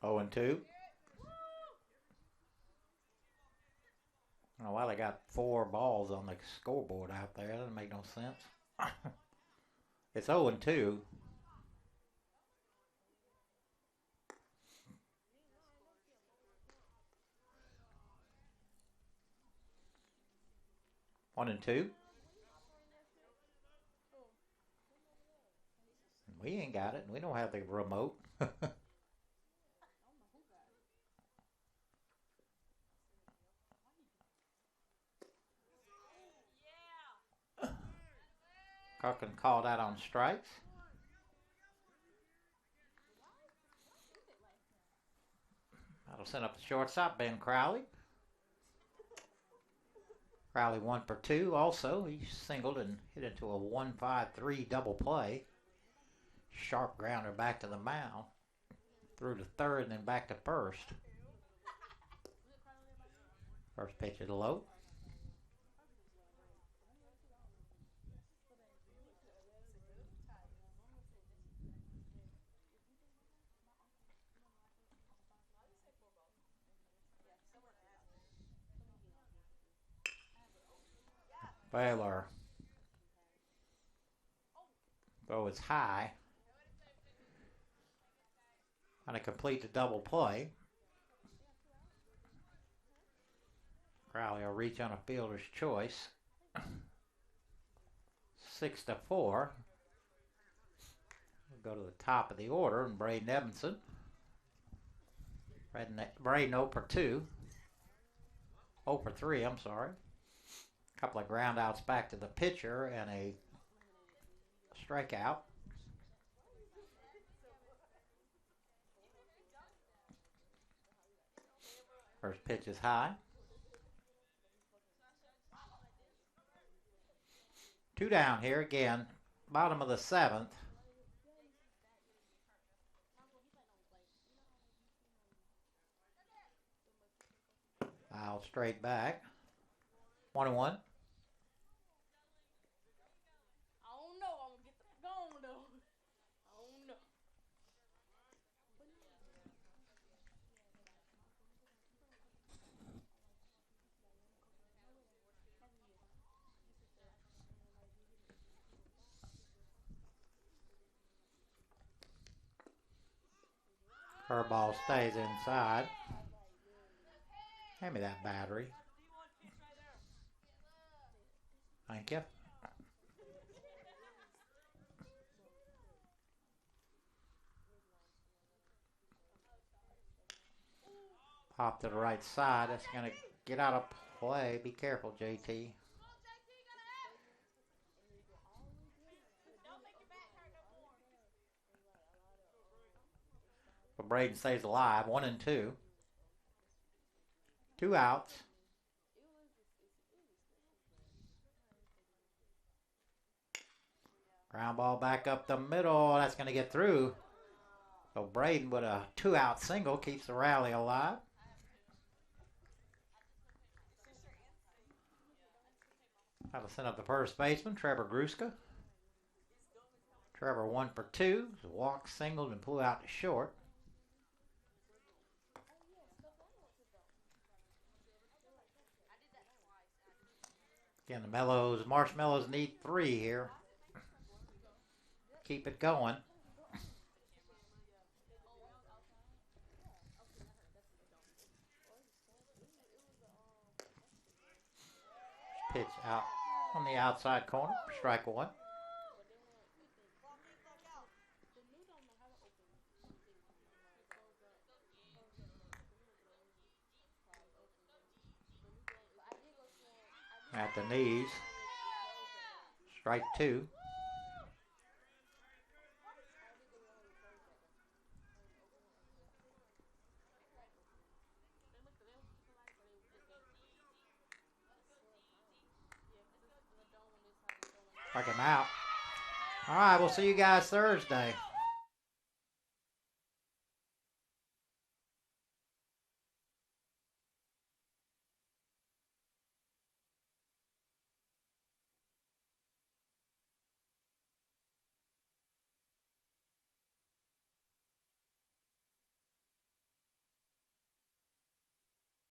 Speaker 1: Oh and 2. I don't know why they got 4 balls on the scoreboard out there. That doesn't make no sense. It's 0 and 2. One and 2. We ain't got it. We don't have the remote. Kirkland called out on strikes. That'll send up the shortstop, Ben Crowley. Crowley 1 for 2 also. He singled and hit into a 1-5-3 double play. Sharp grounder back to the mound. Through to third and then back to first. First pitch is low. Baylor. Throw is high. And to complete the double play. Crowley will reach on a fielder's choice. 6-4. We'll go to the top of the order and Braden Evanson. Braden 0 for 2. 0 for 3, I'm sorry. A couple of ground outs back to the pitcher and a strikeout. First pitch is high. 2 down here again. Bottom of the 7th. Foul straight back. 1-1. Curveball stays inside. Hand me that battery. Thank you. Pop to the right side. That's going to get out of play. Be careful, JT. But Braden stays alive. 1 and 2. 2 outs. Ground ball back up the middle. That's going to get through. So Braden with a 2-out single keeps the rally alive. That'll send up the first baseman, Trevor Gruska. Trevor 1 for 2. Walk, singled, and pull out to short. Again, the Marshmallows need 3 here. Keep it going. Pitch out on the outside corner. Strike 1. At the knees. Strike 2. Strike him out. All right, we'll see you guys Thursday.